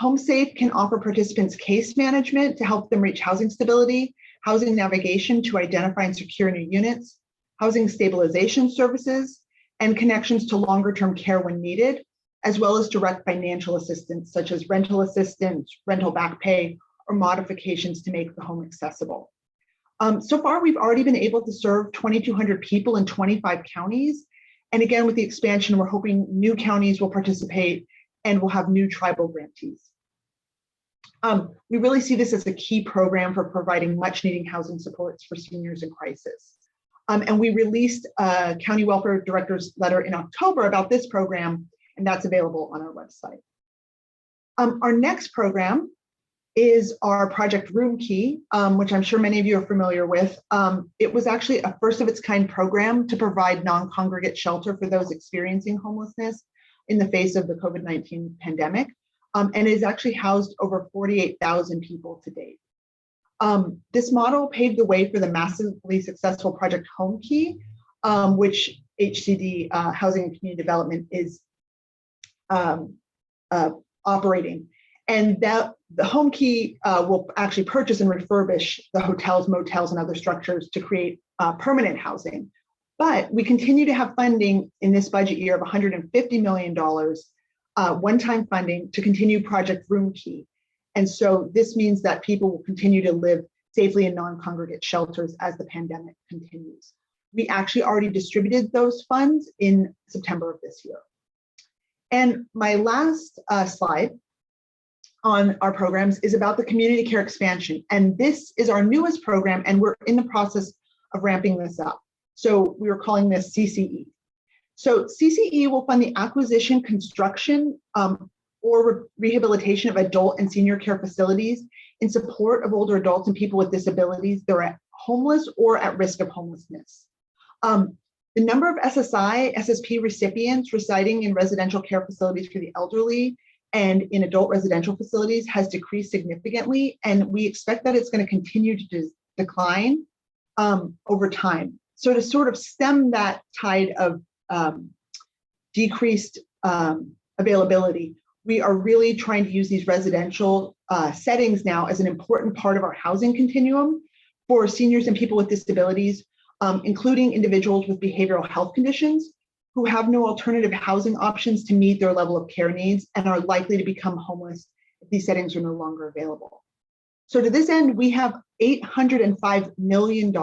HomeSafe can offer participants case management to help them reach housing stability, housing navigation to identify and secure new units, housing stabilization services, and connections to longer-term care when needed, as well as direct financial assistance such as rental assistance, rental back pay, or modifications to make the home accessible. So far, we've already been able to serve 2,200 people in 25 counties. And again, with the expansion, we're hoping new counties will participate and we'll have new tribal grantees. We really see this as a key program for providing much needed housing supports for seniors in crisis. And we released a county welfare director's letter in October about this program, and that's available on our website. Our next program is our Project Room Key, which I'm sure many of you are familiar with. It was actually a first of its kind program to provide non-congregate shelter for those experiencing homelessness in the face of the COVID-19 pandemic, and is actually housed over 48,000 people to date. This model paved the way for the massively successful Project Home Key, which HCD Housing and Community Development is operating. And that the Home Key will actually purchase and refurbish the hotels, motels, and other structures to create permanent housing. But we continue to have funding in this budget year of $150 million, one-time funding to continue Project Room Key. And so this means that people will continue to live safely in non-congregate shelters as the pandemic continues. We actually already distributed those funds in September of this year. And my last slide on our programs is about the community care expansion. And this is our newest program, and we're in the process of ramping this up. So we are calling this CCE. So CCE will fund the acquisition, construction, or rehabilitation of adult and senior care facilities in support of older adults and people with disabilities that are homeless or at risk of homelessness. The number of SSI, SSP recipients residing in residential care facilities for the elderly and in adult residential facilities has decreased significantly, and we expect that it's going to continue to decline over time. So to sort of stem that tide of decreased availability, we are really trying to use these residential settings now as an important part of our housing continuum for seniors and people with disabilities, including individuals with behavioral health conditions who have no alternative housing options to meet their level of care needs and are likely to become homeless if these settings are no longer available. So to this end, we have $805 million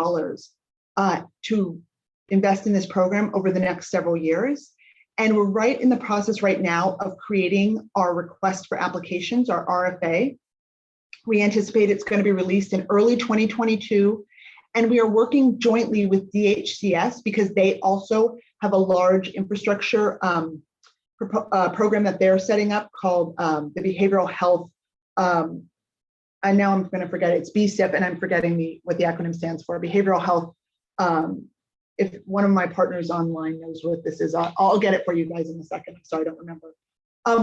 to invest in this program over the next several years. And we're right in the process right now of creating our request for applications, our RFA. We anticipate it's going to be released in early 2022. And we are working jointly with DHCS because they also have a large infrastructure program that they're setting up called the Behavioral Health, and now I'm going to forget it, it's BSIP, and I'm forgetting what the acronym stands for, Behavioral Health. If one of my partners online knows what this is, I'll get it for you guys in a second. I'm sorry, I don't remember.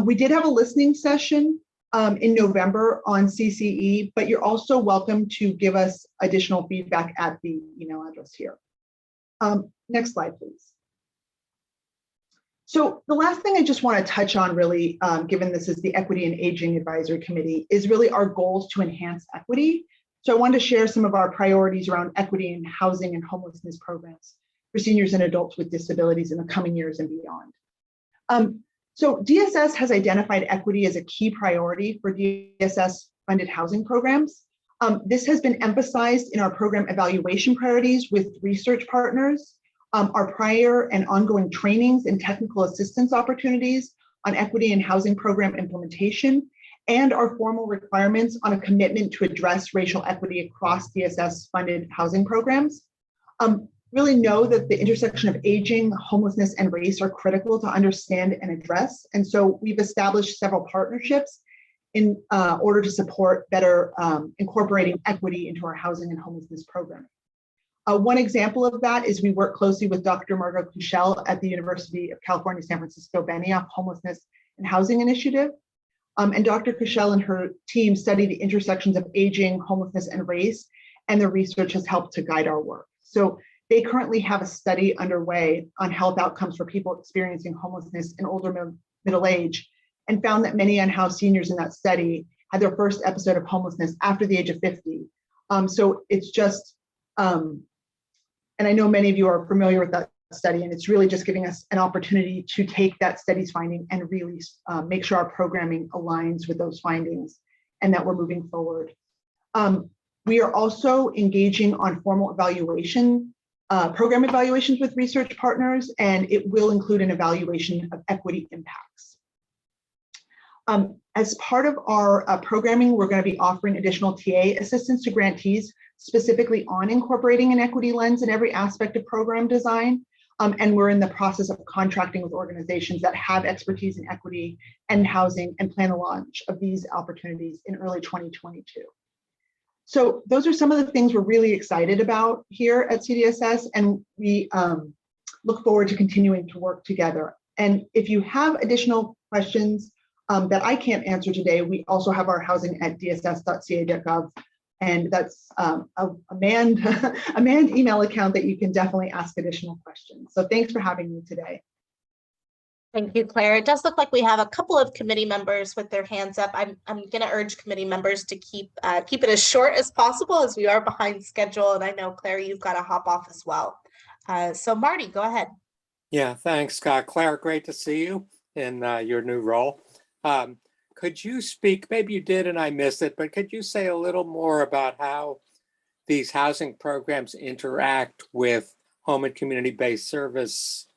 We did have a listening session in November on CCE, but you're also welcome to give us additional feedback at the email address here. Next slide, please. So the last thing I just want to touch on really, given this is the Equity and Aging Advisory Committee, is really our goals to enhance equity. So I wanted to share some of our priorities around equity in housing and homelessness programs for seniors and adults with disabilities in the coming years and beyond. So DSS has identified equity as a key priority for DSS funded housing programs. This has been emphasized in our program evaluation priorities with research partners, our prior and ongoing trainings and technical assistance opportunities on equity and housing program implementation, and our formal requirements on a commitment to address racial equity across DSS funded housing programs. Really know that the intersection of aging, homelessness, and race are critical to understand and address. And so we've established several partnerships in order to support better incorporating equity into our housing and homelessness program. One example of that is we work closely with Dr. Margot Kuchel at the University of California, San Francisco Benioff Homelessness and Housing Initiative. And Dr. Kuchel and her team study the intersections of aging, homelessness, and race, and the research has helped to guide our work. So they currently have a study underway on health outcomes for people experiencing homelessness in older middle age, and found that many unhoused seniors in that study had their first episode of homelessness after the age of 50. So it's just, and I know many of you are familiar with that study, and it's really just giving us an opportunity to take that study's finding and really make sure our programming aligns with those findings and that we're moving forward. We are also engaging on formal evaluation, program evaluations with research partners, and it will include an evaluation of equity impacts. As part of our programming, we're going to be offering additional TA assistance to grantees, specifically on incorporating an equity lens in every aspect of program design. And we're in the process of contracting with organizations that have expertise in equity and housing and plan the launch of these opportunities in early 2022. So those are some of the things we're really excited about here at CDSS, and we look forward to continuing to work together. And if you have additional questions that I can't answer today, we also have our housing@dss.ca.gov, and that's a manned email account that you can definitely ask additional questions. So thanks for having me today. Thank you, Claire. It does look like we have a couple of committee members with their hands up. I'm going to urge committee members to keep it as short as possible, as we are behind schedule. And I know, Claire, you've got to hop off as well. So Marty, go ahead. Yeah, thanks, Scott. Claire, great to see you in your new role. Could you speak, maybe you did and I missed it, but could you say a little more about how these housing programs interact with home and community-based service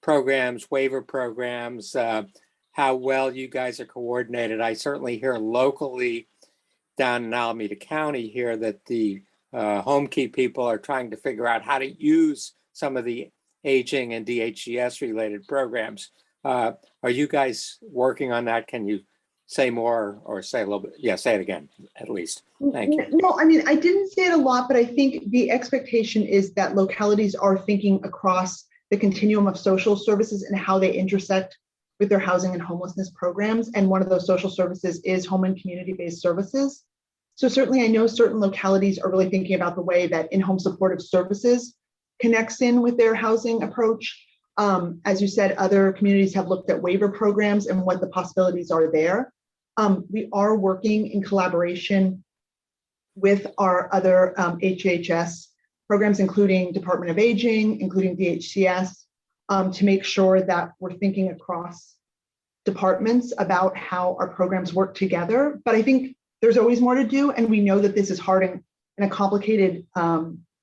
programs, waiver programs, how well you guys are coordinated? I certainly hear locally down in Alameda County here that the home key people are trying to figure out how to use some of the aging and DHCS related programs. Are you guys working on that? Can you say more or say a little bit? Yeah, say it again, at least. Thank you. No, I mean, I didn't say it a lot, but I think the expectation is that localities are thinking across the continuum of social services and how they intersect with their housing and homelessness programs. And one of those social services is home and community-based services. So certainly I know certain localities are really thinking about the way that in-home supportive services connects in with their housing approach. As you said, other communities have looked at waiver programs and what the possibilities are there. We are working in collaboration with our other HHS programs, including Department of Aging, including DHCS, to make sure that we're thinking across departments about how our programs work together. But I think there's always more to do, and we know that this is hard and a complicated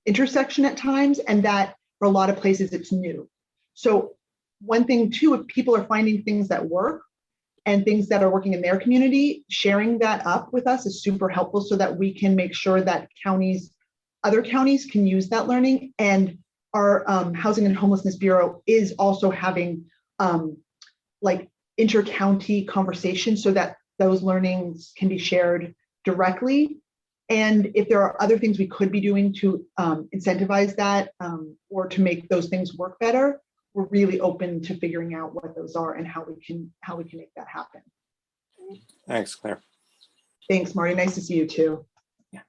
intersection at times, and that for a lot of places it's new. So one thing too, if people are finding things that work and things that are working in their community, sharing that up with us is super helpful so that we can make sure that other counties can use that learning. And our Housing and Homelessness Bureau is also having like inter-county conversations so that those learnings can be shared directly. And if there are other things we could be doing to incentivize that or to make those things work better, we're really open to figuring out what those are and how we can make that happen. Thanks, Claire. Thanks, Marty. Nice to see you too. Yeah.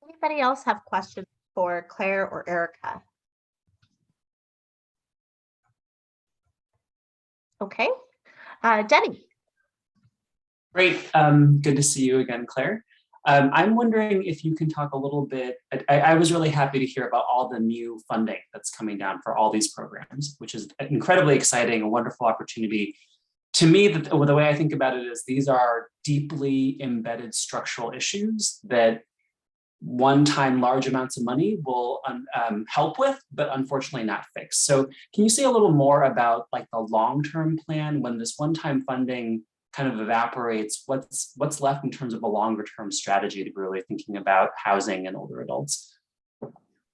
Anybody else have questions for Claire or Erica? Okay, Denny. Great. Good to see you again, Claire. I'm wondering if you can talk a little bit. I was really happy to hear about all the new funding that's coming down for all these programs, which is incredibly exciting, a wonderful opportunity to me, the way I think about it is these are deeply embedded structural issues that one-time large amounts of money will help with, but unfortunately not fix. So can you say a little more about like the long-term plan when this one-time funding kind of evaporates? What's left in terms of a longer-term strategy to be really thinking about housing and older adults?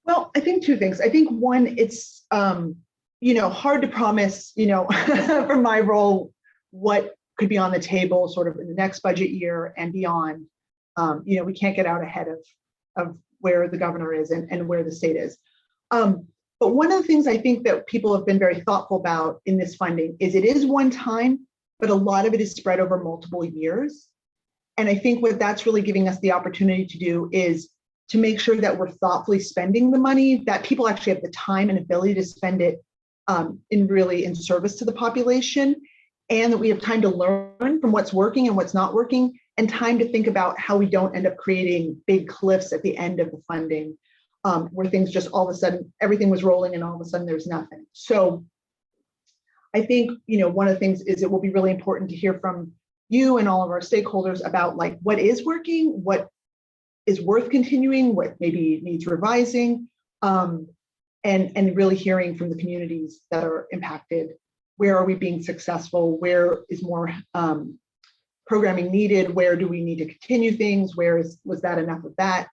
Well, I think two things. I think one, it's hard to promise, from my role, what could be on the table sort of in the next budget year and beyond. We can't get out ahead of where the governor is and where the state is. But one of the things I think that people have been very thoughtful about in this funding is it is one time, but a lot of it is spread over multiple years. And I think what that's really giving us the opportunity to do is to make sure that we're thoughtfully spending the money, that people actually have the time and ability to spend it in service to the population, and that we have time to learn from what's working and what's not working, and time to think about how we don't end up creating big cliffs at the end of the funding, where things just all of a sudden, everything was rolling and all of a sudden there's nothing. So I think, one of the things is it will be really important to hear from you and all of our stakeholders about like what is working, what is worth continuing, what maybe needs revising, and really hearing from the communities that are impacted. Where are we being successful? Where is more programming needed? Where do we need to continue things? Was that enough of that?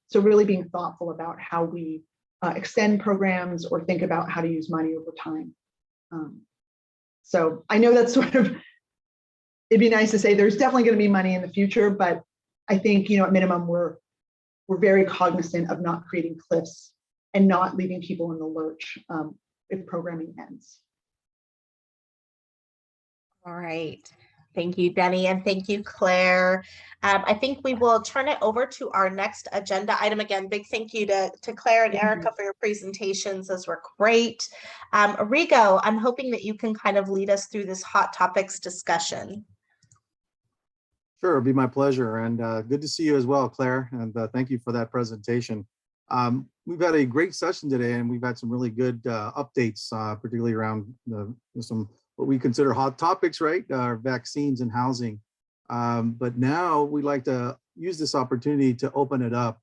So really being thoughtful about how we extend programs or think about how to use money over time. So I know that's sort of, it'd be nice to say there's definitely going to be money in the future, but I think, at minimum, we're very cognizant of not creating cliffs and not leaving people in the lurch if programming ends. All right. Thank you, Denny, and thank you, Claire. I think we will turn it over to our next agenda item. Again, big thank you to Claire and Erica for your presentations. Those were great. Rigo, I'm hoping that you can kind of lead us through this hot topics discussion. Sure, it'd be my pleasure, and good to see you as well, Claire, and thank you for that presentation. We've had a great session today, and we've had some really good updates, particularly around some what we consider hot topics, right? Vaccines and housing. But now we'd like to use this opportunity to open it up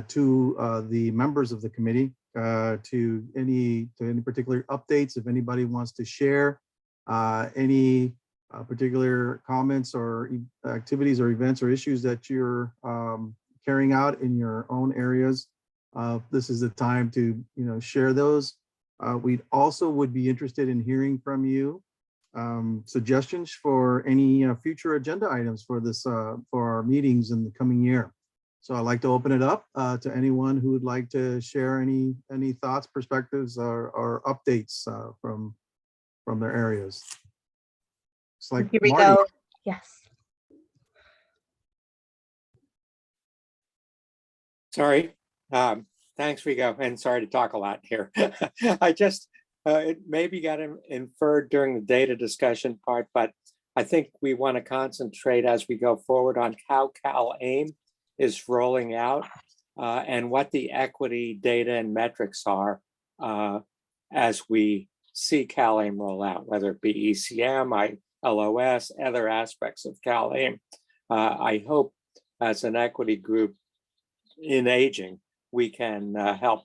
to the members of the committee, to any particular updates. If anybody wants to share any particular comments or activities or events or issues that you're carrying out in your own areas, this is the time to share those. We also would be interested in hearing from you suggestions for any future agenda items for this for our meetings in the coming year. So I'd like to open it up to anyone who would like to share any thoughts, perspectives, or updates from their areas. It's like Here we Marty. go. Yes. Sorry. Thanks, Rigo, and sorry to talk a lot here. I just, it maybe got inferred during the data discussion part, but I think we want to concentrate as we go forward on how CalAIM is rolling out and what the equity data and metrics are as we see CalAIM roll out, whether it be ECM, LOS, other aspects of CalAIM. I hope as an equity group in aging, we can help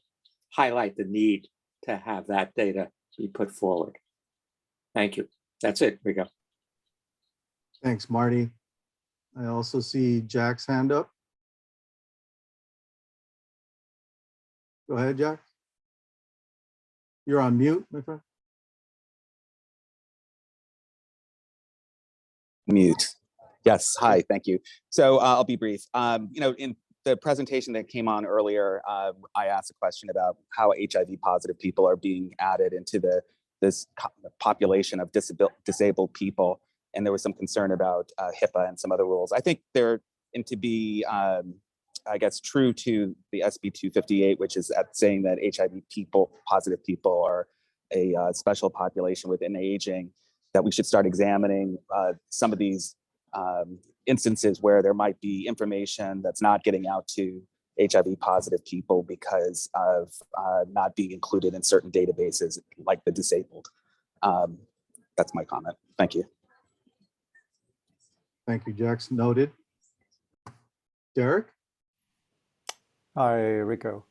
highlight the need to have that data be put forward. Thank you. That's it, Rigo. Thanks, Marty. I also see Jack's hand up. Go ahead, Jack. You're on mute, my friend. Mute. Yes, hi, thank you. So I'll be brief. In the presentation that came on earlier, I asked a question about how HIV positive people are being added into this population of disabled people. And there was some concern about HIPAA and some other rules. I think they're to be, I guess, true to the SB 258, which is saying that HIV positive people are a special population within aging, that we should start examining some of these instances where there might be information that's not getting out to HIV positive people because of not being included in certain databases like the disabled. that's my comment. Thank you. Thank you, Jax. Noted. Derek? Hi, Rico.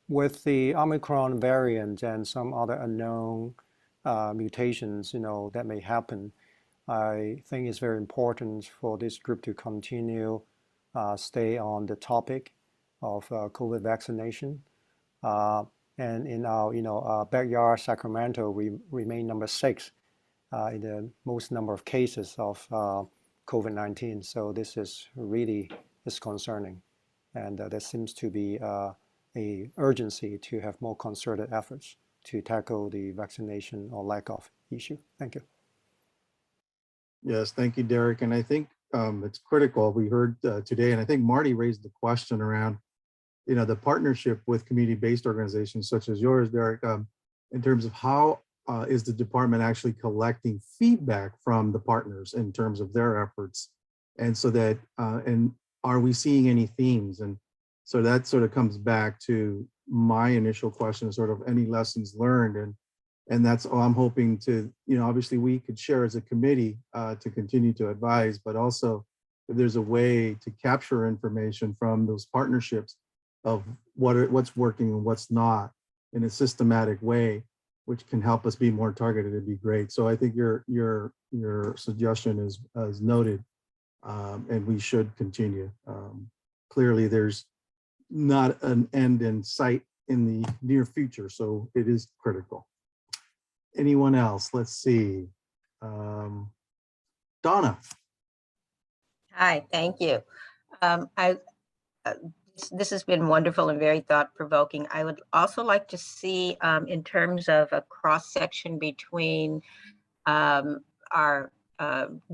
With the Omicron variant and some other unknown mutations, that may happen, I think it's very important for this group to continue stay on the topic of COVID vaccination. And in our backyard, Sacramento, we remain number 6 in the most number of cases of COVID-19. So this is really concerning. And there seems to be a urgency to have more concerted efforts to tackle the vaccination or lack of issue. Thank you. Yes, thank you, Derek. And I think it's critical. We heard today, and I think Marty raised the question around, the partnership with community-based organizations such as yours, Derek, in terms of how is the department actually collecting feedback from the partners in terms of their efforts, and so that and are we seeing any themes? And so that sort of comes back to my initial question, sort of any lessons learned, and that's all I'm hoping to, obviously we could share as a committee to continue to advise, but also if there's a way to capture information from those partnerships of what's working and what's not in a systematic way, which can help us be more targeted, it'd be great. So I think your suggestion is noted, and we should continue. Clearly, there's not an end in sight in the near future, so it is critical. Anyone else? Let's see. Donna. Hi, thank you. This has been wonderful and very thought-provoking. I would also like to see, in terms of a cross-section between our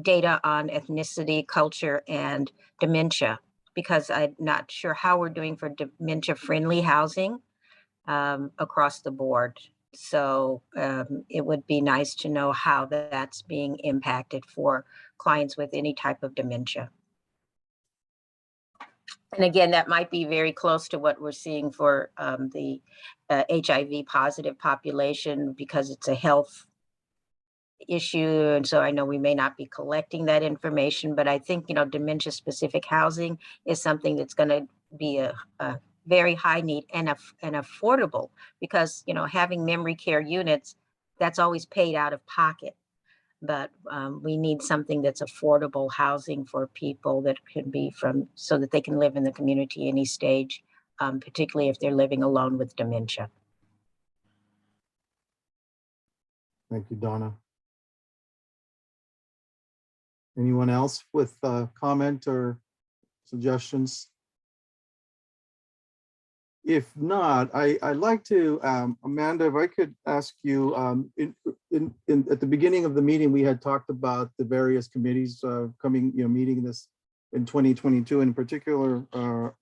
data on ethnicity, culture, and dementia, because I'm not sure how we're doing for dementia-friendly housing across the board. So it would be nice to know how that's being impacted for clients with any type of dementia. And again, that might be very close to what we're seeing for the HIV positive population, because it's a health issue. And so I know we may not be collecting that information, but I think, dementia specific housing is something that's going to be a very high need and affordable, because, having memory care units, that's always paid out of pocket. But we need something that's affordable housing for people that can be so that they can live in the community any stage, particularly if they're living alone with dementia. Thank you, Donna. Anyone else with comment or suggestions? If not, I'd like to, Amanda, if I could ask you, at the beginning of the meeting, we had talked about the various committees meeting this in 2022, in particular,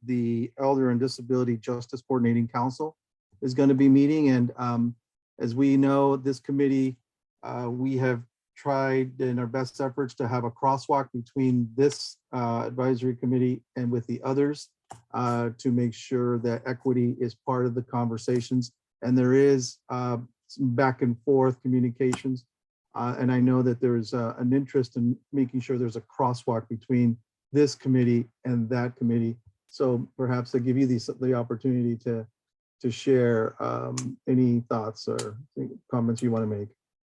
the Elder and Disability Justice Coordinating Council is going to be meeting. And as we know, this committee, we have tried in our best efforts to have a crosswalk between this advisory committee and with the others, to make sure that equity is part of the conversations. And there is some back and forth communications. And I know that there's an interest in making sure there's a crosswalk between this committee and that committee. So perhaps I give you the opportunity to share any thoughts or comments you want to make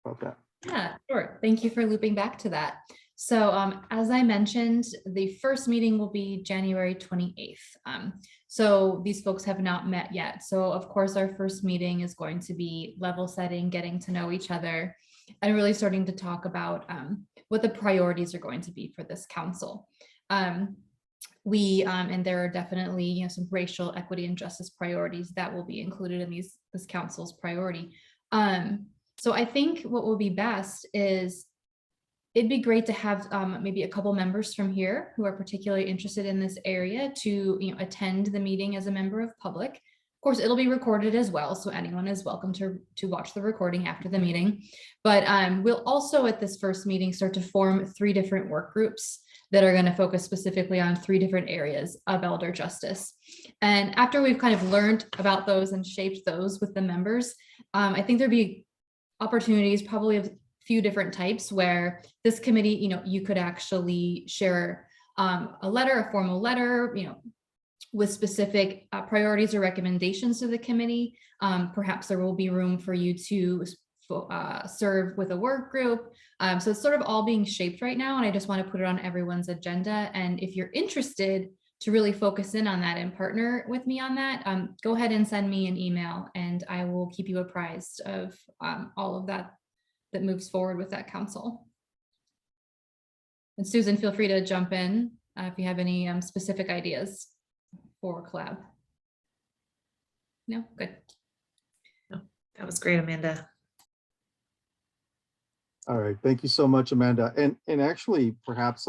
about that. Yeah, sure. Thank you for looping back to that. So as I mentioned, the first meeting will be January 28th. So these folks have not met yet. So of course, our first meeting is going to be level setting, getting to know each other, and really starting to talk about what the priorities are going to be for this council. And there are definitely some racial equity and justice priorities that will be included in this council's priority. So I think what will be best is it'd be great to have maybe a couple members from here who are particularly interested in this area to attend the meeting as a member of public. Of course, it'll be recorded as well, so anyone is welcome to watch the recording after the meeting. But we'll also at this first meeting start to form 3 different work groups that are going to focus specifically on 3 different areas of elder justice. And after we've kind of learned about those and shaped those with the members, I think there'd be opportunities, probably of a few different types, where this committee, you could actually share a formal letter, with specific priorities or recommendations to the committee. Perhaps there will be room for you to serve with a work group. So it's sort of all being shaped right now, and I just want to put it on everyone's agenda. And if you're interested to really focus in on that and partner with me on that, go ahead and send me an email, and I will keep you apprised of all of that moves forward with that council. And Susan, feel free to jump in if you have any specific ideas for collab. No, good. No, that was great, Amanda. All right, thank you so much, Amanda. And actually, perhaps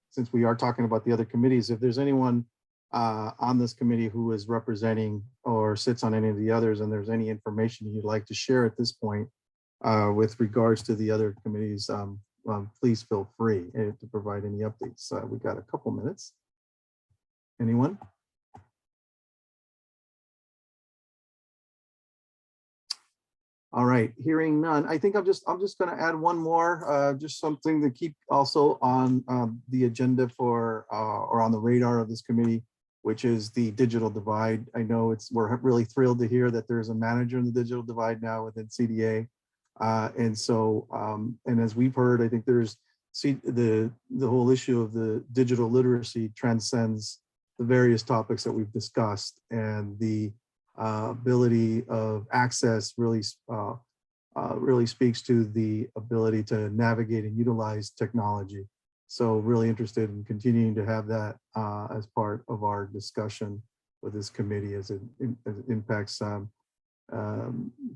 since we are talking about the other committees, if there's anyone on this committee who is representing or sits on any of the others, and there's any information you'd like to share at this point with regards to the other committees, please feel free to provide any updates. We got a couple minutes. Anyone? All right, hearing none, I think I'm just going to add one more, just something to keep also on the agenda for or on the radar of this committee, which is the digital divide. I know we're really thrilled to hear that there's a manager in the digital divide now within CDA, and so and as we've heard, I think there's the whole issue of the digital literacy transcends the various topics that we've discussed, and the ability of access really speaks to the ability to navigate and utilize technology. So really interested in continuing to have that as part of our discussion with this committee as it impacts through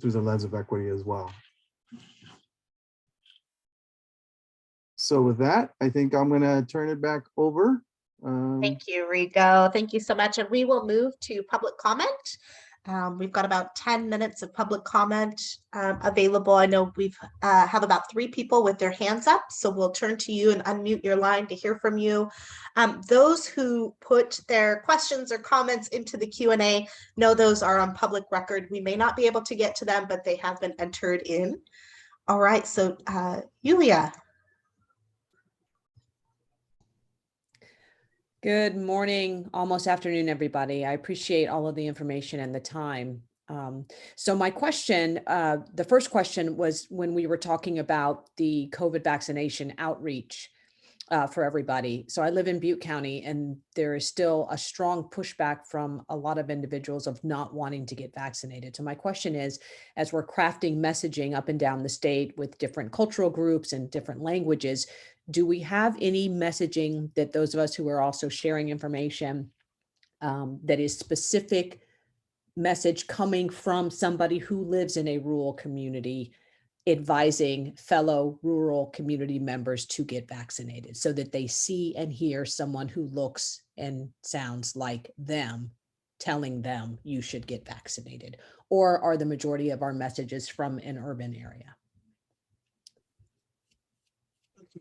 the lens of equity as well. So with that, I think I'm going to turn it back over. Thank you, Rigo. Thank you so much. And we will move to public comment. We've got about 10 minutes of public comment available. I know we've have about 3 people with their hands up, so we'll turn to you and unmute your line to hear from you. Those who put their questions or comments into the Q&A know those are on public record. We may not be able to get to them, but they have been entered in. All right, so Yulia. Good morning, almost afternoon, everybody. I appreciate all of the information and the time. So my question, the first question was when we were talking about the COVID vaccination outreach for everybody. So I live in Butte County, and there is still a strong pushback from a lot of individuals of not wanting to get vaccinated. So my question is, as we're crafting messaging up and down the state with different cultural groups and different languages, do we have any messaging that those of us who are also sharing information that is specific message coming from somebody who lives in a rural community advising fellow rural community members to get vaccinated so that they see and hear someone who looks and sounds like them telling them you should get vaccinated? Or are the majority of our messages from an urban area?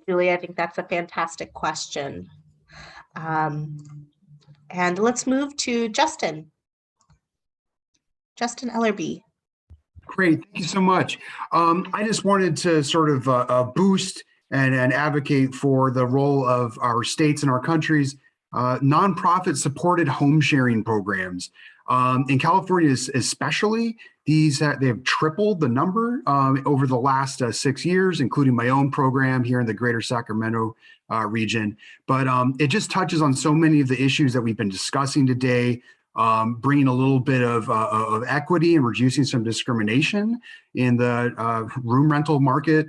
Julie, I think that's a fantastic question. And let's move to Justin. Justin Ellerby. Great, thank you so much. I just wanted to sort of boost and advocate for the role of our states and our countries' nonprofit supported home sharing programs. In California especially, they have tripled the number over the last 6 years, including my own program here in the greater Sacramento region. But it just touches on so many of the issues that we've been discussing today, bringing a little bit of equity and reducing some discrimination in the room rental market,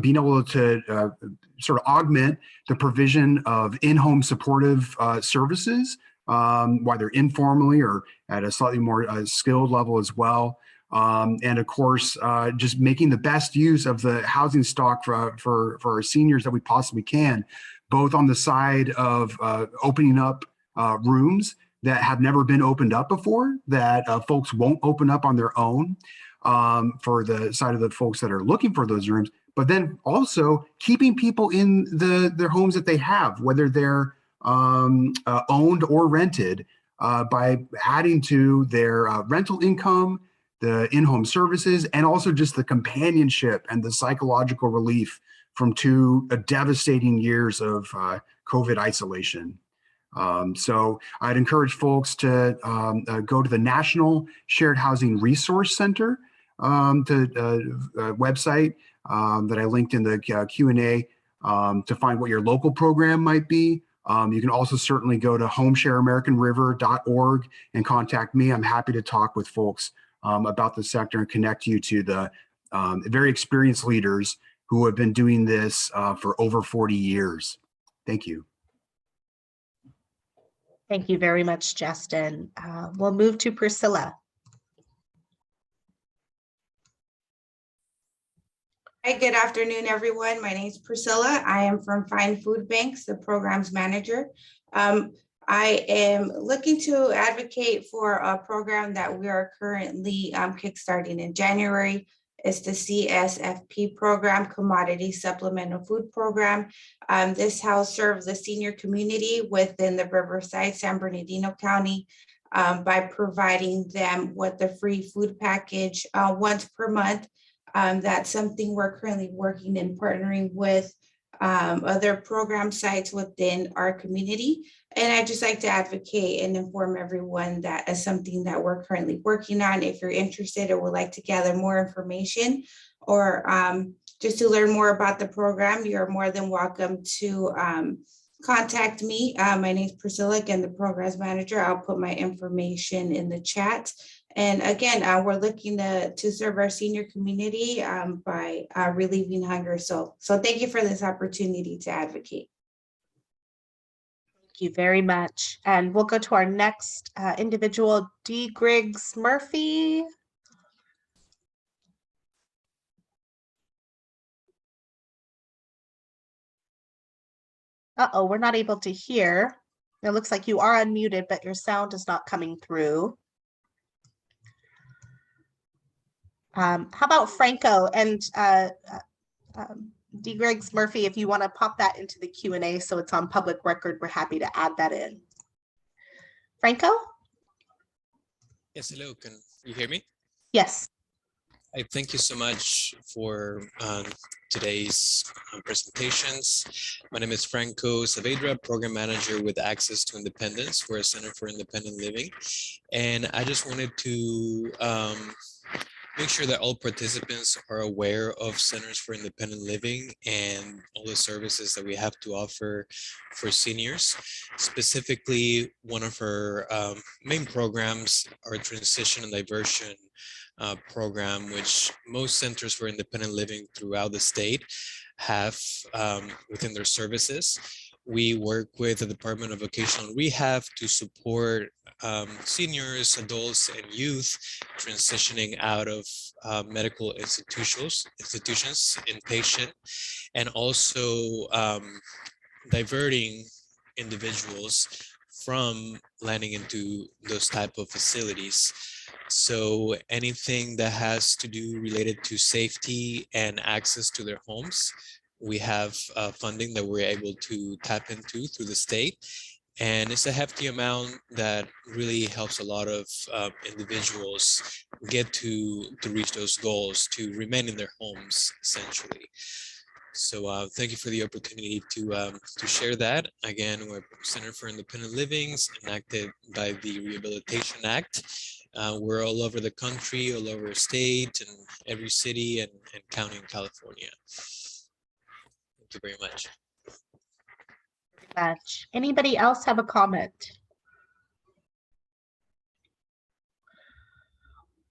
being able to sort of augment the provision of in-home supportive services, whether informally or at a slightly more skilled level as well. And of course, just making the best use of the housing stock for our seniors that we possibly can, both on the side of opening up rooms that have never been opened up before, that folks won't open up on their own, for the side of the folks that are looking for those rooms, but then also keeping people in their homes that they have, whether they're owned or rented, by adding to their rental income, the in-home services, and also just the companionship and the psychological relief from 2 devastating years of COVID isolation. So I'd encourage folks to go to the National Shared Housing Resource Center website that I linked in the Q&A to find what your local program might be. You can also certainly go to homeshareamericanriver.org and contact me. I'm happy to talk with folks about the sector and connect you to the very experienced leaders who have been doing this for over 40 years. Thank you. Thank you very much, Justin. We'll move to Priscilla. Hi, good afternoon, everyone. My name is Priscilla. I am from Fine Food Banks, the programs manager. I am looking to advocate for a program that we are currently kickstarting in January. It's the CSFP program, Commodity Supplemental Food Program. This house serves the senior community within the Riverside, San Bernardino County by providing them with a free food package once per month. That's something we're currently working and partnering with other program sites within our community. And I'd just like to advocate and inform everyone that is something that we're currently working on. If you're interested or would like to gather more information or just to learn more about the program, you're more than welcome to contact me. My name is Priscilla, again, the programs manager. I'll put my information in the chat. And again, we're looking to serve our senior community by relieving hunger. So thank you for this opportunity to advocate. Thank you very much. And we'll go to our next individual, D. Griggs Murphy. Uh-oh, we're not able to hear. It looks like you are unmuted, but your sound is not coming through. How about Franco and D. Griggs Murphy, if you want to pop that into the Q&A so it's on public record, we're happy to add that in. Franco? Yes, hello, can you hear me? Yes. I thank you so much for today's presentations. My name is Franco Savadra, Program Manager with Access to Independence. We're a Center for Independent Living. And I just wanted to make sure that all participants are aware of Centers for Independent Living and all the services that we have to offer for seniors. Specifically, one of our main programs, our Transition and Diversion program, which most Centers for Independent Living throughout the state have within their services. We work with the Department of Vocational Rehab to support seniors, adults, and youth transitioning out of medical institutions, inpatient, and also diverting individuals from landing into those type of facilities. So anything that has to do related to safety and access to their homes, we have funding that we're able to tap into through the state. And it's a hefty amount that really helps a lot of individuals get to reach those goals, to remain in their homes, essentially. So thank you for the opportunity to share that. Again, we're Center for Independent Living, enacted by the Rehabilitation Act. We're all over the country, all over the state, and every city and county in California. Thank you very much. Anybody else have a comment?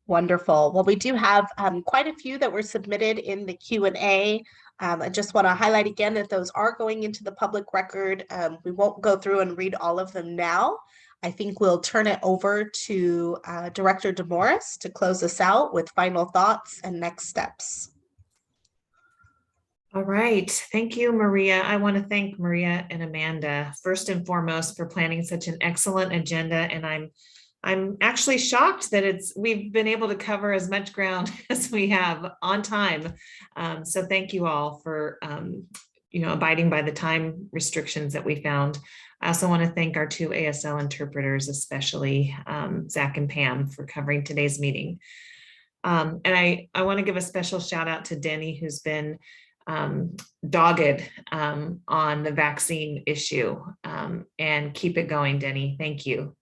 Wonderful. Well, we do have quite a few that were submitted in the Q&A. I just want to highlight again that those are going into the public record. We won't go through and read all of them now. I think we'll turn it over to Director DeMorris to close us out with final thoughts and next steps. All right. Thank you, Maria. I want to thank Maria and Amanda, first and foremost, for planning such an excellent agenda. And I'm actually shocked that we've been able to cover as much ground as we have on time. So thank you all for abiding by the time restrictions that we found. I also want to thank our 2 ASL interpreters, especially Zach and Pam, for covering today's meeting. And I want to give a special shout out to Denny, who's been dogged on the vaccine issue, and keep it going, Denny. Thank you.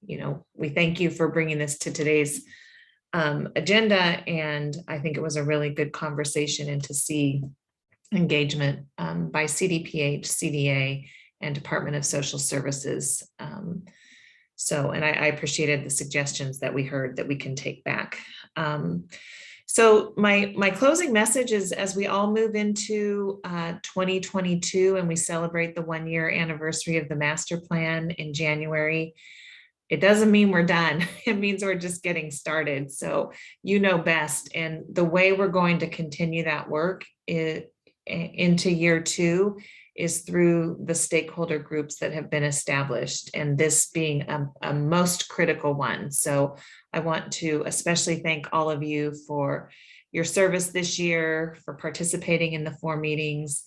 We thank you for bringing this to today's agenda, and I think it was a really good conversation, and to see engagement by CDPH, CDA, and Department of Social Services. And I appreciated the suggestions that we heard that we can take back. So my closing message is, as we all move into 2022 and we celebrate the 1-year anniversary of the master plan in January, it doesn't mean we're done. It means we're just getting started. So you know best. And the way we're going to continue that work into year 2 is through the stakeholder groups that have been established, and this being a most critical one. So I want to especially thank all of you for your service this year, for participating in the 4 meetings,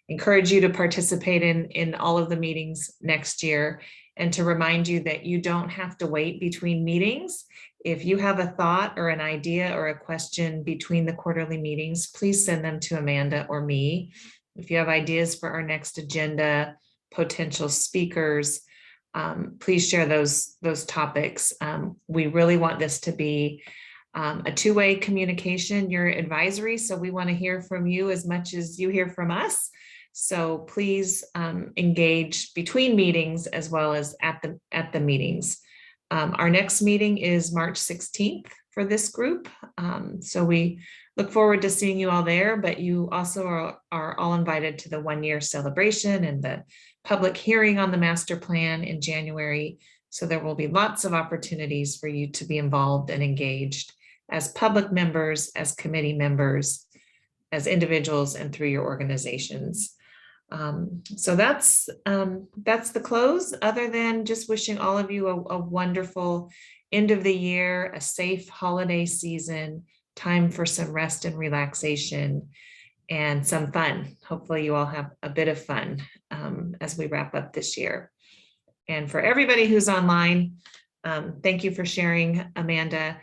encourage you to participate in all of the meetings next year, and to remind you that you don't have to wait between meetings. If you have a thought or an idea or a question between the quarterly meetings, please send them to Amanda or me. If you have ideas for our next agenda, potential speakers, please share those topics. We really want this to be a two-way communication. You're advisory, so we want to hear from you as much as you hear from us. So please engage between meetings as well as at the meetings. Our next meeting is March 16th for this group. So we look forward to seeing you all there, but you also are all invited to the 1-year celebration and the public hearing on the master plan in January. So there will be lots of opportunities for you to be involved and engaged as public members, as committee members, as individuals, and through your organizations. So that's the close, other than just wishing all of you a wonderful end of the year, a safe holiday season, time for some rest and relaxation, and some fun. Hopefully you all have a bit of fun as we wrap up this year. And for everybody who's online, thank you for sharing, Amanda.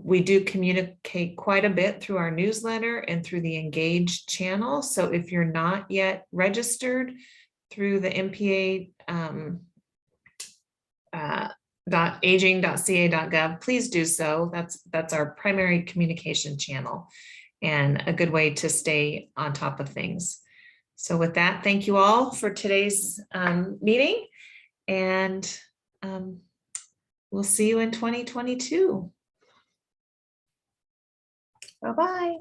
We do communicate quite a bit through our newsletter and through the Engage channel. So if you're not yet registered through the MPA .aging.ca.gov, please do so. That's our primary communication channel and a good way to stay on top of things. So with that, thank you all for today's meeting, and we'll see you in 2022. Bye-bye.